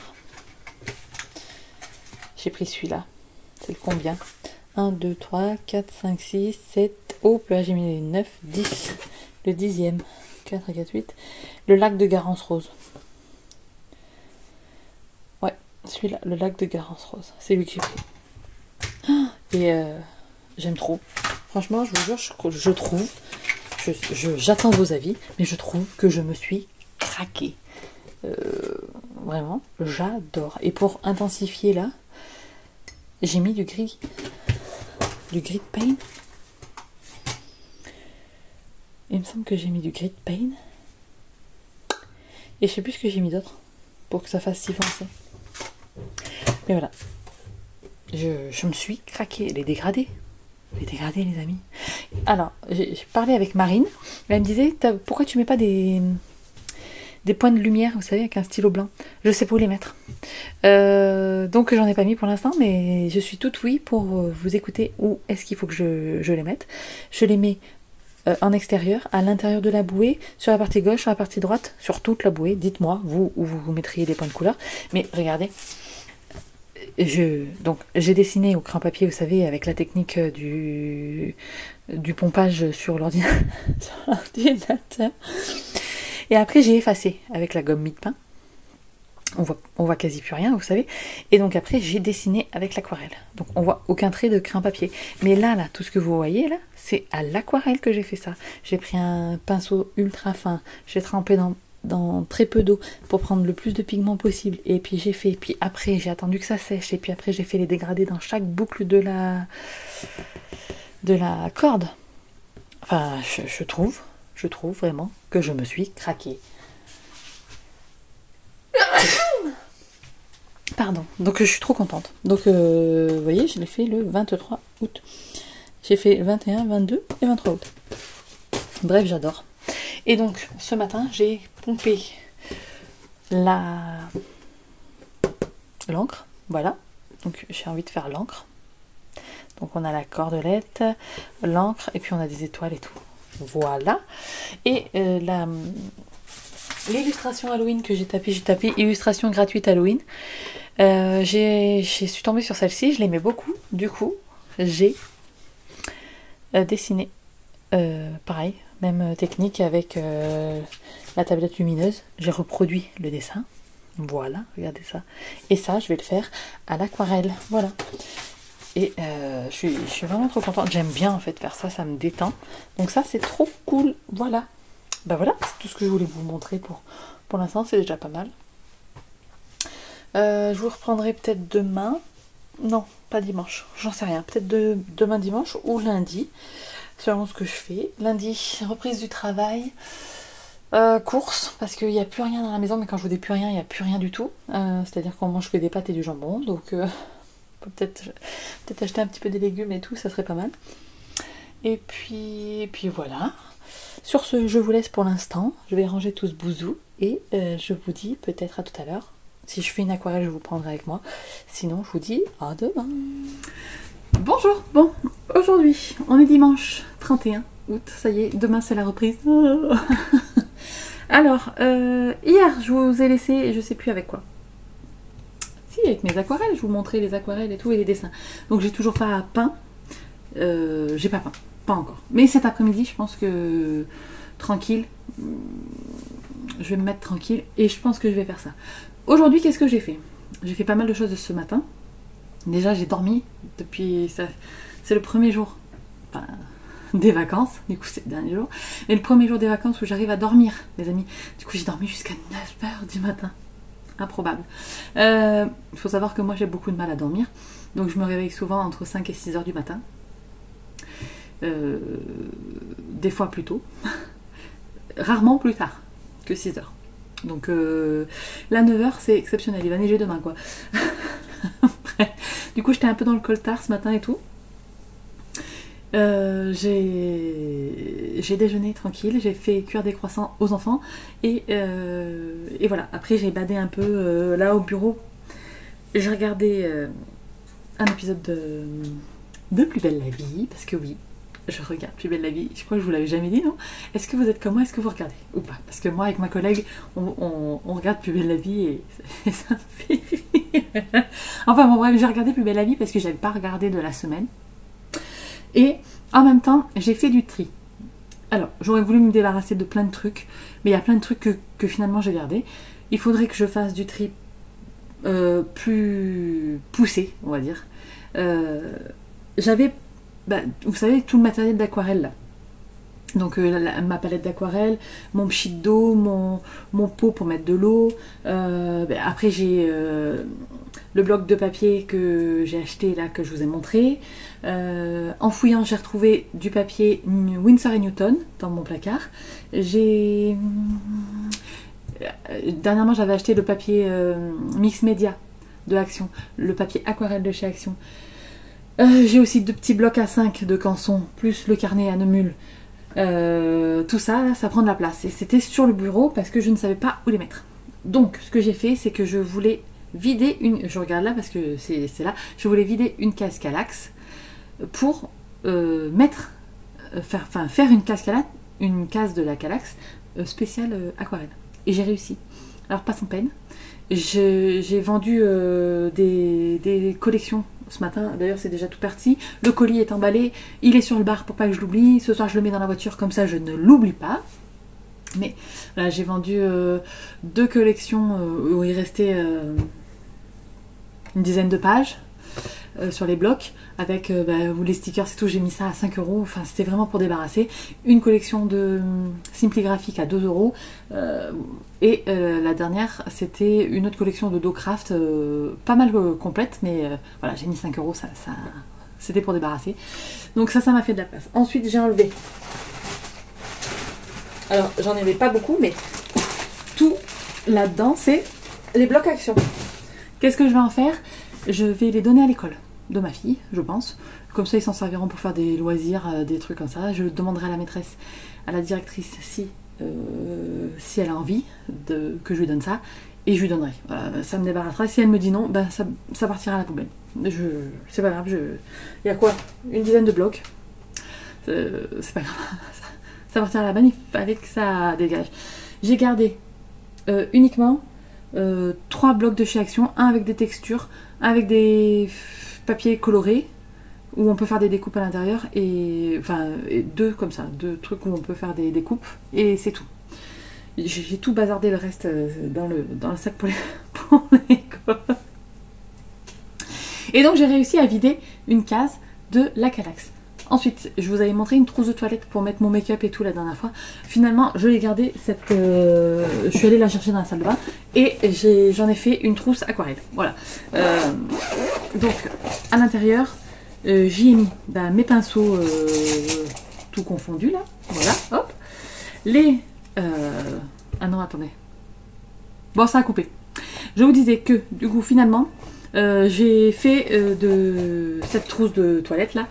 J'ai pris celui-là. C'est le combien? 1, 2, 3, 4, 5, 6, 7. Oh, là j'ai mis les 9, 10. Le 10e. 4, 4, 8. Le lac de Garance rose. Ouais, celui-là, le lac de Garance rose. C'est lui que j'ai pris. Et j'aime trop. Franchement, je vous jure, je trouve. J'attends vos avis, mais je trouve que je me suis craquée. Vraiment, j'adore. Et pour intensifier là, j'ai mis du gris paint. Il me semble que j'ai mis du gris paint. Et je sais plus ce que j'ai mis d'autre pour que ça fasse si foncé. Mais voilà. Je me suis craquée. Les dégradés, les amis. Alors, j'ai parlé avec Marine. Elle me disait, pourquoi tu mets pas des points de lumière, vous savez, avec un stylo blanc? Je sais pas où les mettre. Donc j'en ai pas mis pour l'instant, mais je suis toute oui pour vous écouter où est-ce qu'il faut que je les mette. Je les mets en extérieur, à l'intérieur de la bouée, sur la partie gauche, sur la partie droite, sur toute la bouée. Dites-moi, vous, où vous mettriez les points de couleur. Mais regardez, donc j'ai dessiné au crayon papier, vous savez, avec la technique du pompage sur l'ordinateur. Et après j'ai effacé avec la gomme mie-de-pain. On voit quasi plus rien, vous savez. Et donc après j'ai dessiné avec l'aquarelle. Donc on voit aucun trait de crayon papier. Mais là, tout ce que vous voyez là, c'est à l'aquarelle que j'ai fait ça. J'ai pris un pinceau ultra fin, j'ai trempé dans très peu d'eau pour prendre le plus de pigments possible. Et puis j'ai fait, puis après j'ai attendu que ça sèche. Et puis après j'ai fait les dégradés dans chaque boucle de la corde. Enfin, je trouve vraiment que je me suis craquée. Pardon, donc je suis trop contente. Donc vous voyez, je l'ai fait le 23 août. J'ai fait 21, 22 et 23 août. Bref, j'adore. Et donc ce matin, j'ai pompé l'encre. Voilà. Donc j'ai envie de faire l'encre. Donc on a la cordelette, l'encre et puis on a des étoiles et tout. Voilà. Et l'illustration Halloween que j'ai tapé illustration gratuite Halloween. Je suis tombée sur celle-ci, je l'aimais beaucoup. Du coup, j'ai dessiné pareil, même technique avec la tablette lumineuse. J'ai reproduit le dessin. Voilà, regardez ça. Et ça, je vais le faire à l'aquarelle. Voilà. Et je suis vraiment trop contente. J'aime bien en fait faire ça, ça me détend. Donc ça, c'est trop cool. Voilà. Bah voilà, c'est tout ce que je voulais vous montrer pour l'instant. C'est déjà pas mal. Je vous reprendrai peut-être demain. Non, pas dimanche. J'en sais rien. Peut-être demain dimanche ou lundi. Selon ce que je fais. Lundi, reprise du travail. Courses, parce qu'il n'y a plus rien dans la maison, mais quand je vous dis plus rien, il n'y a plus rien du tout. C'est-à-dire qu'on mange que des pâtes et du jambon, donc peut-être acheter un petit peu des légumes et tout, ça serait pas mal. Et puis voilà. Sur ce, je vous laisse pour l'instant. Je vais ranger tout ce bouzou et je vous dis peut-être à tout à l'heure. Si je fais une aquarelle, je vous prendrai avec moi. Sinon, je vous dis à demain. Bonjour. Bon, aujourd'hui, on est dimanche 31 août. Ça y est, demain c'est la reprise. Alors, hier, je vous ai laissé, je sais plus avec quoi. Si, avec mes aquarelles. Je vous montrais les aquarelles et tout et les dessins. Donc, j'ai toujours pas peint. J'ai pas peint. Pas encore. Mais cet après-midi, je pense que tranquille, je vais me mettre tranquille et je pense que je vais faire ça. Aujourd'hui, qu'est-ce que j'ai fait? J'ai fait pas mal de choses ce matin. Déjà, j'ai dormi depuis ça. C'est le premier jour des vacances. Du coup, c'est le dernier jour. Mais le premier jour des vacances où j'arrive à dormir, les amis. Du coup, j'ai dormi jusqu'à 9h du matin. Improbable. Il faut savoir que moi, j'ai beaucoup de mal à dormir. Donc, je me réveille souvent entre 5 et 6h du matin. Des fois plus tôt. Rarement plus tard que 6h. Donc là 9h c'est exceptionnel, il va neiger demain quoi. Du coup j'étais un peu dans le coltard ce matin et tout. J'ai déjeuné tranquille, j'ai fait cuire des croissants aux enfants et voilà. Après j'ai badé un peu là au bureau. J'ai regardé un épisode de Plus belle la vie, parce que oui, je regarde Plus belle la vie. Je crois que je vous l'avais jamais dit, non? Est-ce que vous êtes comme moi? Est-ce que vous regardez ou pas? Parce que moi, avec ma collègue, on regarde Plus belle la vie et ça me fait rire. Enfin bon, bref, j'ai regardé Plus belle la vie parce que j'avais pas regardé de la semaine. Et en même temps, j'ai fait du tri. Alors, j'aurais voulu me débarrasser de plein de trucs, mais il y a plein de trucs que finalement j'ai gardé. Il faudrait que je fasse du tri plus poussé, on va dire. J'avais, vous savez, tout le matériel d'aquarelle là. Donc ma palette d'aquarelle, mon pchit d'eau, mon pot pour mettre de l'eau. Après j'ai le bloc de papier que j'ai acheté là, que je vous ai montré. En fouillant, j'ai retrouvé du papier Winsor & Newton dans mon placard. Dernièrement, j'avais acheté le papier Mix Media de Action, le papier aquarelle de chez Action. J'ai aussi 2 petits blocs A5 de Canson, plus le carnet à Neumul. Tout ça, là, ça prend de la place. Et c'était sur le bureau parce que je ne savais pas où les mettre. Donc, ce que j'ai fait, c'est que je voulais vider une... Je regarde là parce que c'est là. Je voulais vider une case Kallax pour faire une case de la Kallax spéciale aquarelle. Et j'ai réussi. Alors, pas sans peine. J'ai vendu des collections ce matin. D'ailleurs, c'est déjà tout parti. Le colis est emballé. Il est sur le bar pour pas que je l'oublie. Ce soir, je le mets dans la voiture. Comme ça, je ne l'oublie pas. Mais voilà, j'ai vendu 2 collections où il restait une dizaine de pages sur les blocs. Avec les stickers et tout. J'ai mis ça à 5 €. Enfin, c'était vraiment pour débarrasser. Une collection de Simply Graphic à 2 €. Et la dernière, c'était une autre collection de Docraft, pas mal complète, mais voilà, j'ai mis 5 €, ça c'était pour débarrasser. Donc ça m'a fait de la place. Ensuite, j'ai enlevé. Alors, j'en avais pas beaucoup, mais tout là-dedans, c'est les blocs Action. Qu'est-ce que je vais en faire? Je vais les donner à l'école de ma fille, je pense. Comme ça, ils s'en serviront pour faire des loisirs, des trucs comme ça. Je demanderai à la maîtresse, à la directrice, si elle a envie que je lui donne ça, et je lui donnerai. Ça me débarrassera. Si elle me dit non, ça partira à la poubelle. C'est pas grave. Il y a quoi? Une dizaine de blocs. C'est pas grave. Ça partira à la banane. Il fallait que ça dégage. J'ai gardé uniquement 3 blocs de chez Action, un avec des textures, un avec des papiers colorés où on peut faire des découpes à l'intérieur et 2 comme ça, 2 trucs où on peut faire des découpes et c'est tout. J'ai tout bazardé le reste dans le sac pour l'école. Et donc j'ai réussi à vider une case de la Kallax. Ensuite, je vous avais montré une trousse de toilette pour mettre mon make-up et tout la dernière fois. Finalement, je l'ai gardée, je suis allée la chercher dans la salle de bain et j'en ai fait une trousse aquarelle. Voilà. Donc, à l'intérieur, j'y ai mis mes pinceaux tout confondus là. Voilà, hop. Les Ah non, attendez. Bon, ça a coupé. Je vous disais que, du coup, finalement, j'ai fait de cette trousse de toilette là,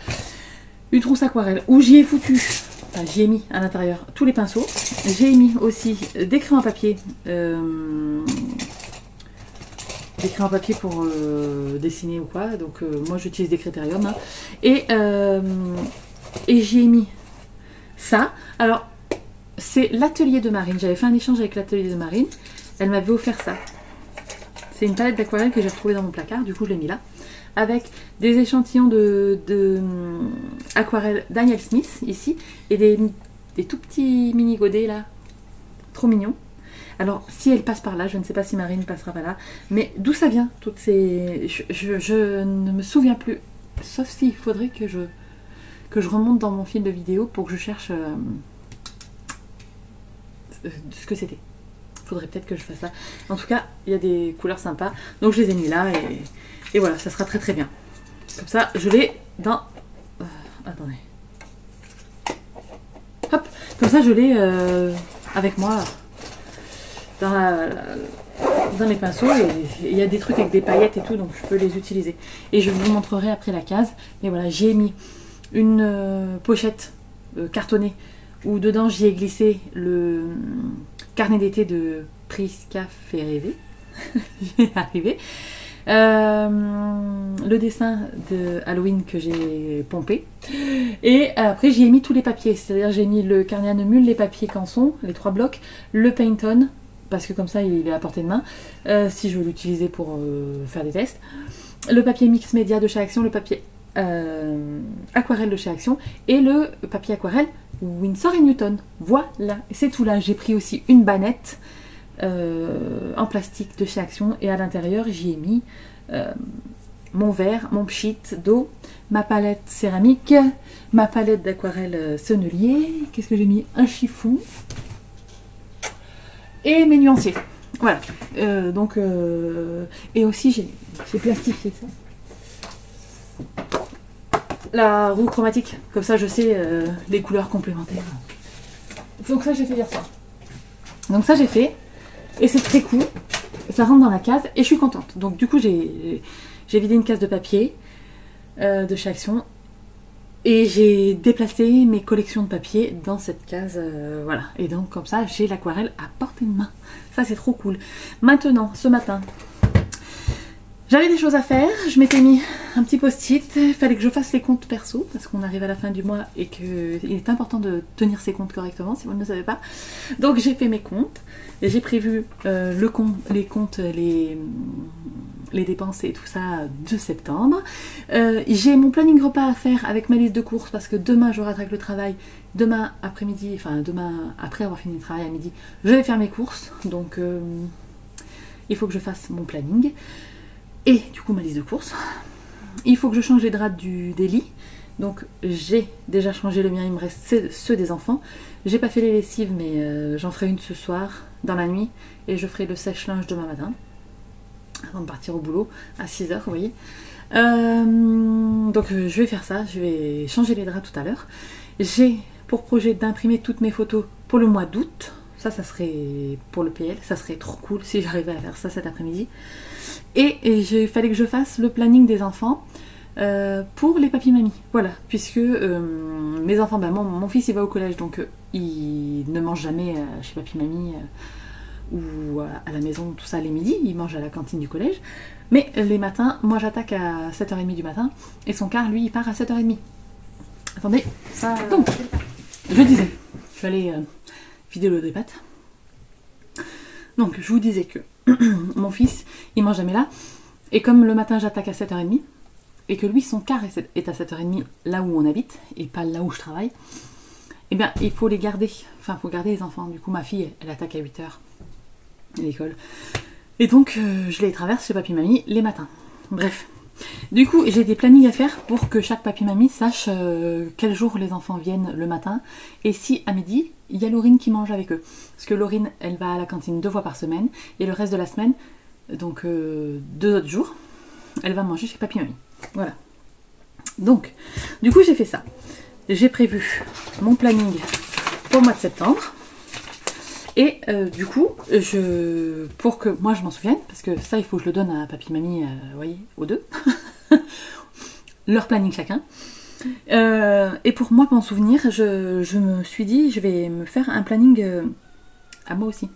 une trousse aquarelle où j'y ai foutu, enfin, j'y ai mis à l'intérieur tous les pinceaux. J'ai mis aussi des crayons à papier. Des crayons à papier pour dessiner ou quoi. Donc moi j'utilise des critériums. Hein. Et j'y ai mis ça. Alors c'est l'atelier de Marine. J'avais fait un échange avec l'atelier de Marine. Elle m'avait offert ça. C'est une palette d'aquarelle que j'ai retrouvée dans mon placard. Du coup je l'ai mis là. Avec des échantillons de aquarelle Daniel Smith ici. Et des tout petits mini godets là. Trop mignons. Alors, si elle passe par là, je ne sais pas si Marine passera par là, mais d'où ça vient, toutes ces... Je ne me souviens plus, sauf s'il faudrait que je remonte dans mon fil de vidéo pour que je cherche ce que c'était. Il faudrait peut-être que je fasse ça. En tout cas, il y a des couleurs sympas, donc je les ai mis là, et voilà, ça sera très très bien. Comme ça, je l'ai dans... attendez. Hop, comme ça, je l'ai avec moi... dans les pinceaux, et il y a des trucs avec des paillettes et tout, donc je peux les utiliser. Et je vous montrerai après la case. Mais voilà, j'ai mis une pochette cartonnée où dedans j'y ai glissé le carnet d'été de Prisca fait rêver. J'y ai arrivé. Le dessin de Halloween que j'ai pompé. Et après j'y ai mis tous les papiers, c'est-à-dire j'ai mis le carnet à Neumul, les papiers canson, les 3 blocs, le Paint-On, parce que comme ça il est à portée de main, si je veux l'utiliser pour faire des tests. Le papier mix média de chez Action, le papier aquarelle de chez Action et le papier aquarelle Winsor & Newton. Voilà, c'est tout là. J'ai pris aussi une bannette en plastique de chez Action et à l'intérieur j'y ai mis mon verre, mon pchit d'eau, ma palette céramique, ma palette d'aquarelle sennelier, qu'est-ce que j'ai mis, un chiffon et mes nuanciers. Voilà, et aussi j'ai plastifié ça. La roue chromatique, comme ça je sais les couleurs complémentaires. Donc ça j'ai fait hier soir. Donc ça j'ai fait, et c'est très cool. Ça rentre dans la case et je suis contente. Donc du coup j'ai vidé une case de papier de chez Action et j'ai déplacé mes collections de papier dans cette case. Voilà. Et donc comme ça j'ai l'aquarelle à portée de main. Ça c'est trop cool. Maintenant, ce matin, j'avais des choses à faire, je m'étais mis un petit post-it, il fallait que je fasse les comptes perso, parce qu'on arrive à la fin du mois et qu'il est important de tenir ses comptes correctement, si vous ne le savez pas. Donc j'ai fait mes comptes, j'ai prévu les comptes, les dépenses et tout ça de septembre. J'ai mon planning repas à faire avec ma liste de courses, parce que demain je rattrape le travail, demain après-midi, enfin demain après avoir fini le travail à midi, je vais faire mes courses, donc il faut que je fasse mon planning. Et du coup ma liste de courses, il faut que je change les draps des lits, donc j'ai déjà changé le mien, il me reste ceux des enfants. J'ai pas fait les lessives mais j'en ferai une ce soir dans la nuit et je ferai le sèche-linge demain matin avant de partir au boulot à 6 h, vous voyez. Donc je vais faire ça, je vais changer les draps tout à l'heure. J'ai pour projet d'imprimer toutes mes photos pour le mois d'août. Ça serait pour le PL, ça serait trop cool si j'arrivais à faire ça cet après-midi. Et il fallait que je fasse le planning des enfants pour les papis-mamies. Voilà, puisque mes enfants, ben, mon fils il va au collège, donc il ne mange jamais chez papy-mamie ou à la maison, tout ça les midis, il mange à la cantine du collège. Mais les matins, moi j'attaque à 7 h 30 du matin, et son car, lui, il part à 7 h 30. Attendez, ça... Donc, je disais, je vais aller vider l'eau des pâtes. Donc, je vous disais que mon fils, il mange jamais là. Et comme le matin, j'attaque à 7 h 30, et que lui, son car est à 7 h 30 là où on habite, et pas là où je travaille, eh bien, il faut les garder. Enfin, il faut garder les enfants. Du coup, ma fille, elle attaque à 8 h à l'école. Et donc, je les traverse chez papy-mamie les matins. Bref. Du coup, j'ai des plannings à faire pour que chaque papy-mamie sache quel jour les enfants viennent le matin. Et si, à midi, il y a Laurine qui mange avec eux. Parce que Laurine, elle va à la cantine 2 fois par semaine. Et le reste de la semaine, donc 2 autres jours, elle va manger chez papy-mamie. Voilà. Donc, du coup, j'ai fait ça. J'ai prévu mon planning pour le mois de septembre. Et du coup, pour que moi je m'en souvienne, parce que ça il faut que je le donne à papy, mamie, vous voyez, aux deux, leur planning chacun. Et pour moi m'en souvenir, je me suis dit, je vais me faire un planning à moi aussi.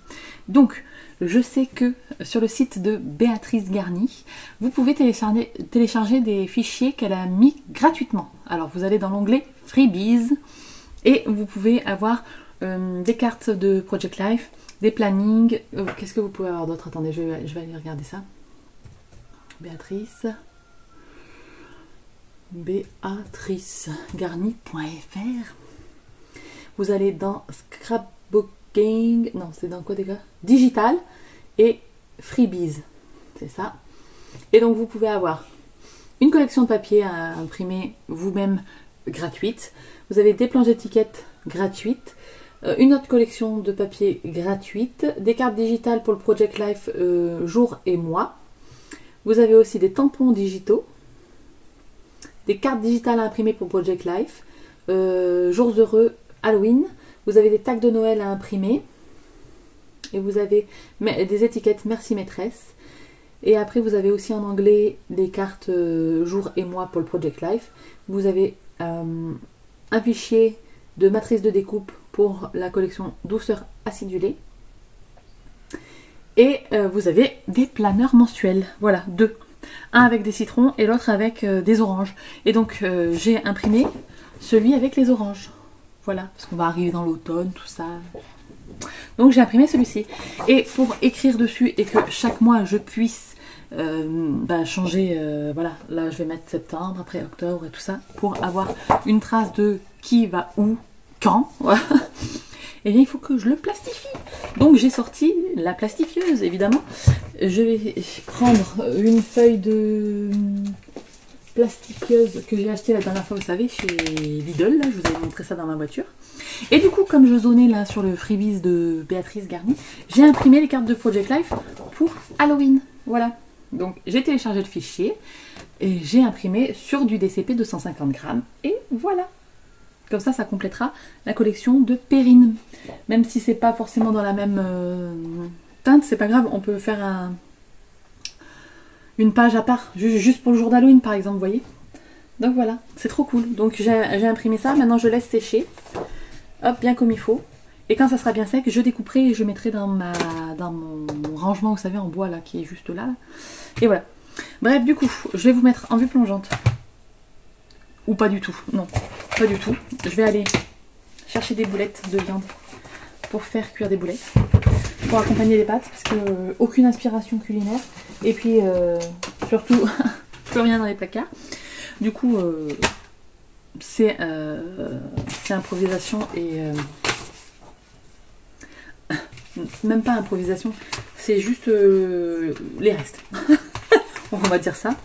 Donc, je sais que sur le site de Béatrice Garny, vous pouvez télécharger des fichiers qu'elle a mis gratuitement. Alors, vous allez dans l'onglet Freebies et vous pouvez avoir des cartes de Project Life, des plannings. Qu'est-ce que vous pouvez avoir d'autre? Attendez, je vais aller regarder ça. béatricegarny.fr. Vous allez dans Scrapbooking, non, c'est dans quoi déjà? Digital et Freebies, c'est ça. Et donc vous pouvez avoir une collection de papier à imprimer vous-même gratuite. Vous avez des planches d'étiquettes gratuites, une autre collection de papier gratuite, des cartes digitales pour le Project Life jour et mois. Vous avez aussi des tampons digitaux, des cartes digitales à imprimer pour Project Life, jours heureux, Halloween. Vous avez des tags de Noël à imprimer. Et vous avez des étiquettes merci maîtresse. Et après vous avez aussi en anglais des cartes jour et mois pour le Project Life. Vous avez un fichier de matrice de découpe pour la collection douceur acidulée. Et vous avez des planeurs mensuels. Voilà, deux. Un avec des citrons et l'autre avec des oranges. Et donc j'ai imprimé celui avec les oranges. Voilà, parce qu'on va arriver dans l'automne, tout ça. Donc j'ai imprimé celui-ci. Et pour écrire dessus et que chaque mois je puisse changer, voilà, là je vais mettre septembre, après octobre et tout ça, pour avoir une trace de qui va où, quand, voilà. Et bien il faut que je le plastifie. Donc j'ai sorti la plastifieuse, évidemment. Je vais prendre une feuille de plastifieuse que j'ai achetée la dernière fois, vous savez, chez Lidl, là, je vous avais montré ça dans ma voiture. Et du coup, comme je zonais là sur le freebies de Béatrice Garny, j'ai imprimé les cartes de Project Life pour Halloween. Voilà. Donc j'ai téléchargé le fichier et j'ai imprimé sur du DCP 250 grammes. Et voilà. Comme ça, ça complétera la collection de Perrine. Même si c'est pas forcément dans la même teinte, c'est pas grave, on peut faire une page à part, juste pour le jour d'Halloween par exemple, vous voyez. Donc voilà, c'est trop cool. Donc j'ai imprimé ça, maintenant je laisse sécher. Hop, bien comme il faut. Et quand ça sera bien sec, je découperai et je mettrai dans mon rangement, vous savez, en bois là, qui est juste là. Et voilà. Bref, du coup, je vais vous mettre en vue plongeante. Ou pas du tout, non, pas du tout. Je vais aller chercher des boulettes de viande pour faire cuire des boulettes, pour accompagner les pâtes, parce que aucune inspiration culinaire. Et puis, surtout, plus rien dans les placards. Du coup, c'est improvisation et... même pas improvisation, c'est juste les restes. On va dire ça.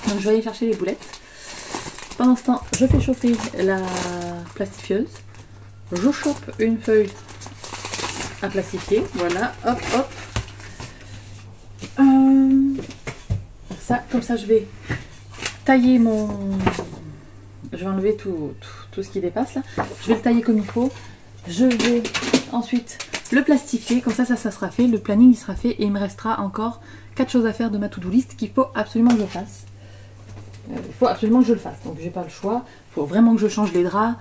Donc je vais aller chercher les boulettes. Pendant ce temps, je fais chauffer la plastifieuse. Je chope une feuille à plastifier. Voilà, hop, hop. Ça, comme ça, je vais tailler mon... Je vais enlever tout ce qui dépasse là. Je vais le tailler comme il faut. Je vais ensuite le plastifier. Comme ça, ça sera fait. Le planning, il sera fait. Et il me restera encore 4 choses à faire de ma to-do list qu'il faut absolument que je fasse. Il faut absolument que je le fasse. Donc, j'ai pas le choix. Il faut vraiment que je change les draps.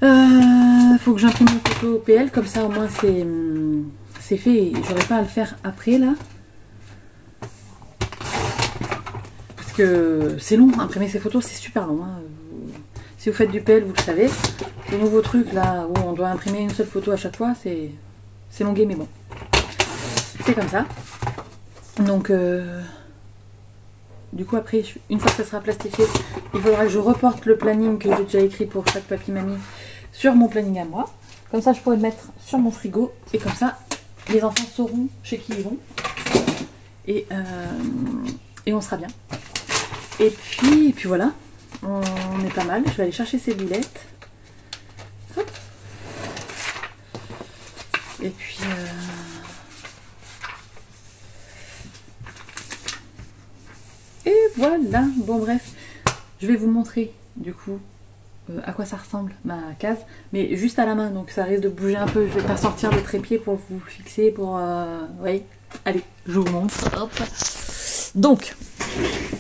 Il faut que j'imprime une photo PL. Comme ça, au moins, c'est fait. Et j'aurai pas à le faire après, là. Parce que c'est long. Imprimer ces photos, c'est super long. Hein. Si vous faites du PL, vous le savez. Le nouveau truc, là, où on doit imprimer une seule photo à chaque fois, c'est longué, mais bon. C'est comme ça. Donc... du coup, après, une fois que ça sera plastifié, il faudra que je reporte le planning que j'ai déjà écrit pour chaque papy mamie sur mon planning à moi. Comme ça, je pourrai le mettre sur mon frigo. Et comme ça, les enfants sauront chez qui ils vont. Et on sera bien. Et puis voilà. On est pas mal. Je vais aller chercher ces boulettes. Hop. Et puis... Et voilà, bon bref, je vais vous montrer du coup à quoi ça ressemble ma case, mais juste à la main, donc ça risque de bouger un peu. Je vais pas sortir le trépied pour vous fixer, pour... oui, allez, je vous montre. Hop. Donc,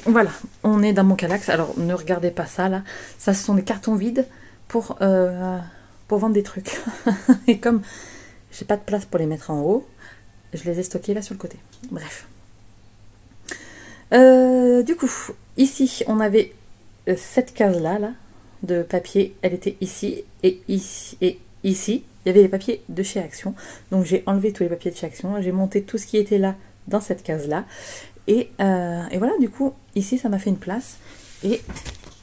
voilà, on est dans mon Kallax. Alors, ne regardez pas ça, là. Ça, ce sont des cartons vides pour vendre des trucs. Et comme j'ai pas de place pour les mettre en haut, je les ai stockés là sur le côté. Bref. Du coup, ici, on avait cette case-là, là, de papier. Elle était ici et ici et ici. Il y avait les papiers de chez Action. Donc, j'ai enlevé tous les papiers de chez Action. J'ai monté tout ce qui était là dans cette case-là. Et voilà, du coup, ici, ça m'a fait une place. Et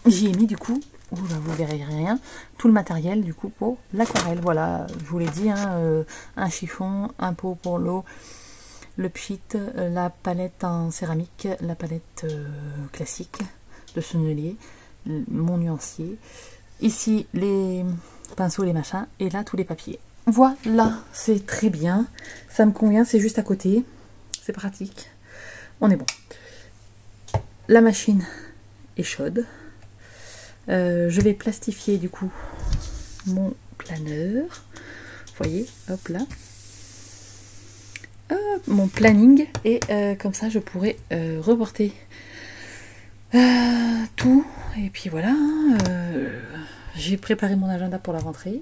j'y ai mis, du coup, vous verrez rien, tout le matériel, du coup, pour l'aquarelle. Voilà, je vous l'ai dit, hein, un chiffon, un pot pour l'eau, le pchit, la palette en céramique, la palette classique de Sennelier, mon nuancier. Ici, les pinceaux, les machins, et là, tous les papiers. Voilà, c'est très bien. Ça me convient, c'est juste à côté. C'est pratique. On est bon. La machine est chaude. Je vais plastifier, du coup, mon planeur. Vous voyez, hop là. Mon planning, et comme ça je pourrais reporter tout, et puis voilà. J'ai préparé mon agenda pour la rentrée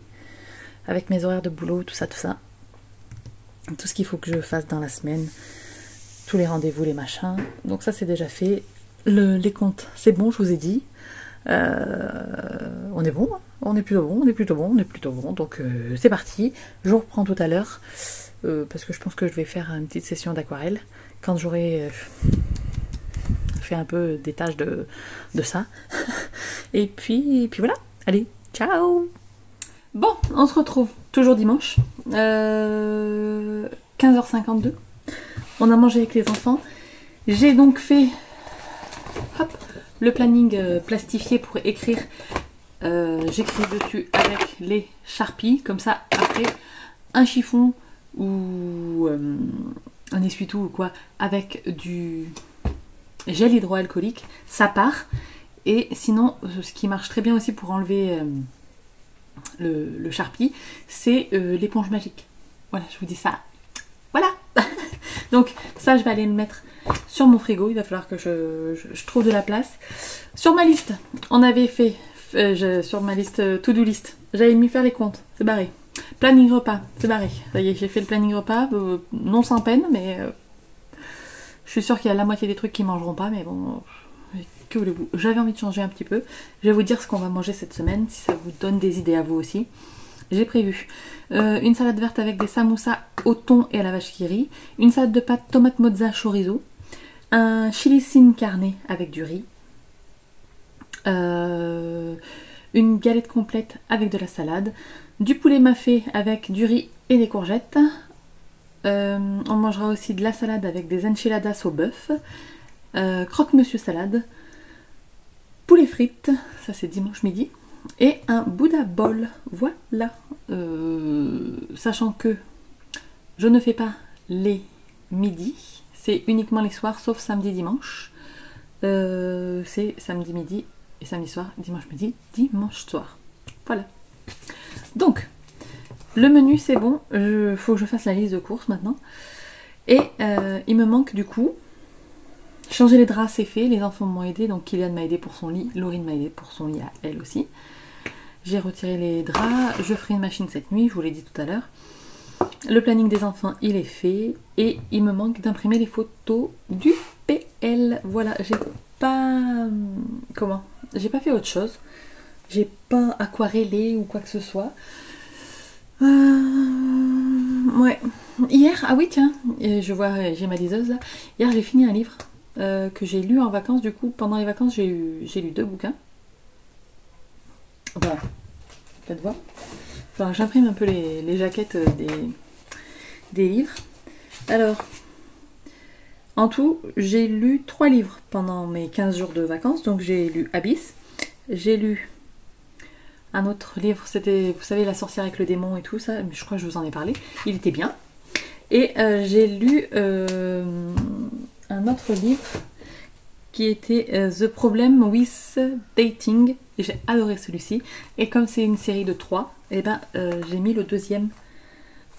avec mes horaires de boulot, tout ça, tout ce qu'il faut que je fasse dans la semaine, tous les rendez-vous, les machins. Donc ça c'est déjà fait. Les comptes, c'est bon, je vous ai dit. On est bon, hein, on est plutôt bon, donc c'est parti. Je vous reprends tout à l'heure. Parce que je pense que je vais faire une petite session d'aquarelle quand j'aurai fait un peu des tâches de ça. Et puis voilà, allez, ciao. Bon, on se retrouve toujours dimanche, 15h52. On a mangé avec les enfants. J'ai donc fait le planning plastifié pour écrire. J'écris dessus avec les Sharpies, comme ça après un chiffon ou un essuie-tout ou quoi, avec du gel hydroalcoolique, ça part. Et sinon, ce qui marche très bien aussi pour enlever le Sharpie, c'est l'éponge magique. Voilà, je vous dis ça. Voilà. Donc ça, je vais aller le mettre sur mon frigo. Il va falloir que je trouve de la place. Sur ma liste, on avait fait, sur ma liste to-do list, j'avais mis faire les comptes, c'est barré. Planning repas, c'est barré. Ça y est, j'ai fait le planning repas, non sans peine, mais je suis sûre qu'il y a la moitié des trucs qui mangeront pas, mais bon, que voulez-vous. J'avais envie de changer un petit peu. Je vais vous dire ce qu'on va manger cette semaine, si ça vous donne des idées à vous aussi. J'ai prévu une salade verte avec des samoussas au thon et à la vache qui rit, une salade de pâtes tomate mozza chorizo, un chili sin carne avec du riz, une galette complète avec de la salade, du poulet mafé avec du riz et des courgettes. On mangera aussi de la salade avec des enchiladas au bœuf, croque-monsieur salade, poulet frites, ça c'est dimanche midi, et un Bouddha bol. Voilà. Sachant que je ne fais pas les midis, c'est uniquement les soirs, sauf samedi, dimanche. C'est samedi midi et samedi soir, dimanche midi, dimanche soir. Voilà. Donc, le menu c'est bon, faut que je fasse la liste de courses maintenant. Et il me manque du coup, changer les draps c'est fait, les enfants m'ont aidé, donc Kylian m'a aidé pour son lit, Laurine m'a aidé pour son lit à elle aussi. J'ai retiré les draps, je ferai une machine cette nuit, je vous l'ai dit tout à l'heure. Le planning des enfants il est fait, et il me manque d'imprimer les photos du PL. Voilà, j'ai pas... Comment ? J'ai pas fait autre chose. J'ai pas aquarellé ou quoi que ce soit. Ouais. Hier, ah oui tiens, je vois, j'ai ma liseuse là. Hier j'ai fini un livre que j'ai lu en vacances. Du coup, pendant les vacances, j'ai lu 2 bouquins. Voilà. Faites voir. Enfin, j'imprime un peu les jaquettes des livres. Alors, en tout, j'ai lu 3 livres pendant mes 15 jours de vacances. Donc j'ai lu Abyss. J'ai lu un autre livre, c'était, vous savez, La sorcière avec le démon et tout ça, mais je crois que je vous en ai parlé, il était bien. Et j'ai lu un autre livre qui était The Problem with Dating. J'ai adoré celui-ci. Et comme c'est une série de 3, et ben, j'ai mis le deuxième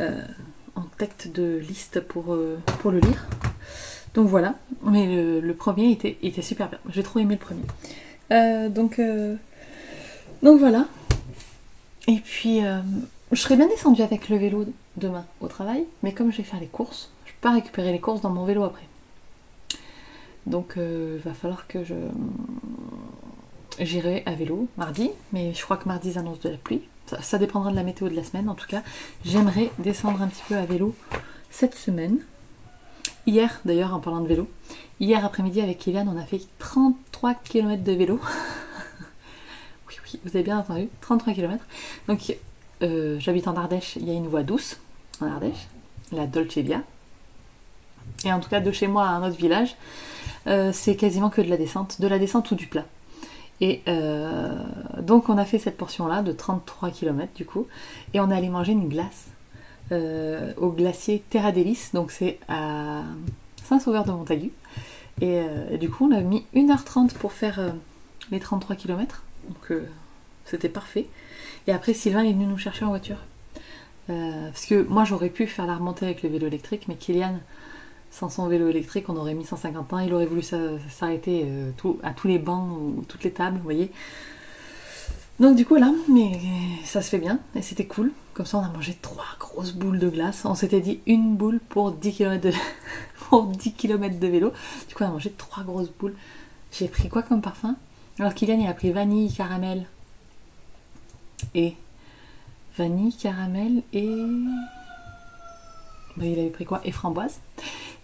en tête de liste pour le lire. Donc voilà, mais le premier était super bien. J'ai trop aimé le premier. Donc voilà. Et puis, je serais bien descendue avec le vélo demain au travail, mais comme je vais faire les courses, je peux pas récupérer les courses dans mon vélo après. Donc il va falloir que j'irai à vélo mardi, mais je crois que mardi ils annoncent de la pluie. Ça dépendra de la météo de la semaine. En tout cas, j'aimerais descendre un petit peu à vélo cette semaine. Hier, d'ailleurs, en parlant de vélo, hier après-midi avec Kylian, on a fait 33 km de vélo. Oui, vous avez bien entendu, 33 km. Donc, j'habite en Ardèche, il y a une voie douce en Ardèche, la Dolce Via. Et en tout cas, de chez moi à un autre village, c'est quasiment que de la descente ou du plat. Et donc, on a fait cette portion-là de 33 km du coup, et on est allé manger une glace au glacier Terra Delis, donc c'est à Saint-Sauveur-de-Montagu. Et du coup, on a mis 1h30 pour faire les 33 km, donc c'était parfait. Et après, Sylvain est venu nous chercher en voiture. Parce que moi, j'aurais pu faire la remontée avec le vélo électrique, mais Kylian, sans son vélo électrique, on aurait mis 150 ans, il aurait voulu s'arrêter à tous les bancs ou toutes les tables, vous voyez. Donc du coup là, mais ça se fait bien et c'était cool. Comme ça on a mangé 3 grosses boules de glace. On s'était dit une boule pour 10 km pour 10 km de vélo. Du coup on a mangé 3 grosses boules. J'ai pris quoi comme parfum? Alors Kylian il a pris vanille, caramel et... Ben, il avait pris quoi? Et framboise.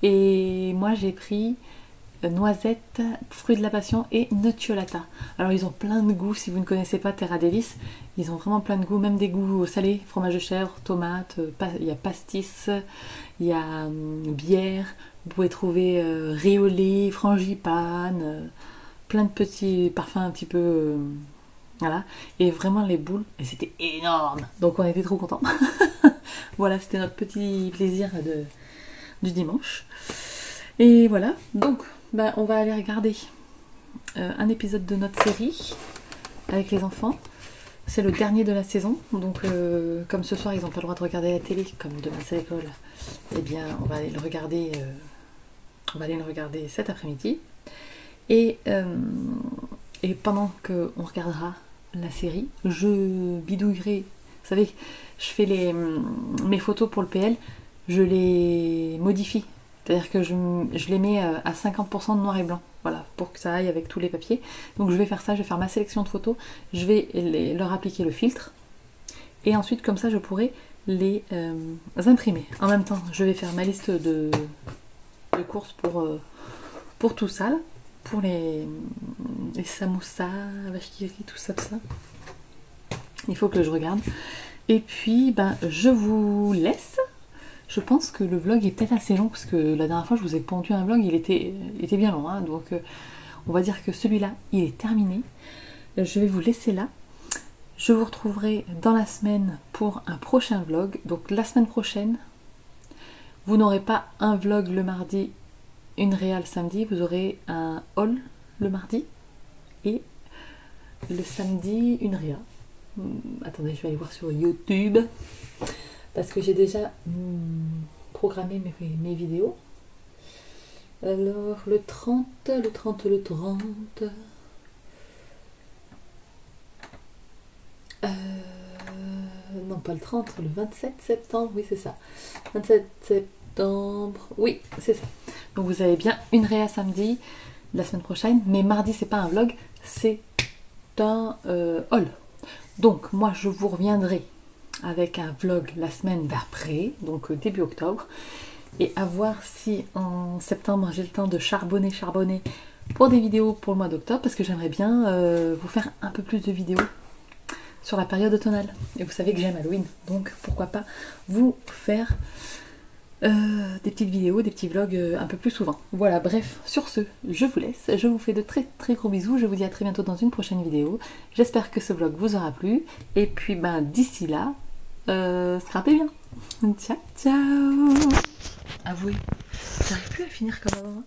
Et moi j'ai pris noisette, fruits de la passion et nocciolata. Alors ils ont plein de goûts, si vous ne connaissez pas Terra Delis, ils ont vraiment plein de goûts, même des goûts salés, fromage de chèvre, tomate, il y a pastis, il y a bière, vous pouvez trouver riolet, frangipane, plein de petits parfums un petit peu... voilà, et vraiment les boules, et c'était énorme, donc on était trop contents. Voilà, c'était notre petit plaisir du dimanche. Et voilà, donc bah, on va aller regarder un épisode de notre série avec les enfants. C'est le dernier de la saison, donc comme ce soir ils n'ont pas le droit de regarder la télé, comme demain c'est l'école, eh bien on va aller le regarder, cet après-midi. Et pendant qu'on regardera la série, je bidouillerai, vous savez, je fais mes photos pour le PL, je les modifie. C'est-à-dire que je les mets à 50% de noir et blanc, voilà, pour que ça aille avec tous les papiers. Donc je vais faire ça, je vais faire ma sélection de photos, je vais leur appliquer le filtre, et ensuite comme ça je pourrai les imprimer. En même temps, je vais faire ma liste de courses pour tout ça, là, pour les samoussas, vache qui rit, tout ça. Il faut que je regarde. Et puis, ben, je vous laisse. Je pense que le vlog est peut-être assez long, parce que la dernière fois je vous ai pondu un vlog, il était bien long, hein, donc on va dire que celui-là, il est terminé. Je vais vous laisser là. Je vous retrouverai dans la semaine pour un prochain vlog. Donc la semaine prochaine, vous n'aurez pas un vlog le mardi, une réal samedi, vous aurez un haul le mardi et le samedi une réa. Attendez, je vais aller voir sur YouTube. Parce que j'ai déjà programmé mes vidéos. Alors, le 30. Non, pas le 30, le 27 septembre, oui, c'est ça. 27 septembre, oui, c'est ça. Donc, vous avez bien une réa samedi, la semaine prochaine. Mais mardi, c'est pas un vlog, c'est un haul. Donc, moi, je vous reviendrai avec un vlog la semaine d'après, donc début octobre, et à voir si en septembre j'ai le temps de charbonner pour des vidéos pour le mois d'octobre, parce que j'aimerais bien vous faire un peu plus de vidéos sur la période automnale. Et vous savez que j'aime Halloween, donc pourquoi pas vous faire des petites vidéos, des petits vlogs un peu plus souvent. Voilà, bref, sur ce, je vous laisse, je vous fais de très très gros bisous, je vous dis à très bientôt dans une prochaine vidéo. J'espère que ce vlog vous aura plu, et puis ben d'ici là, scrapez bien. Ciao, ciao. Avouez, j'arrive plus à finir comme avant.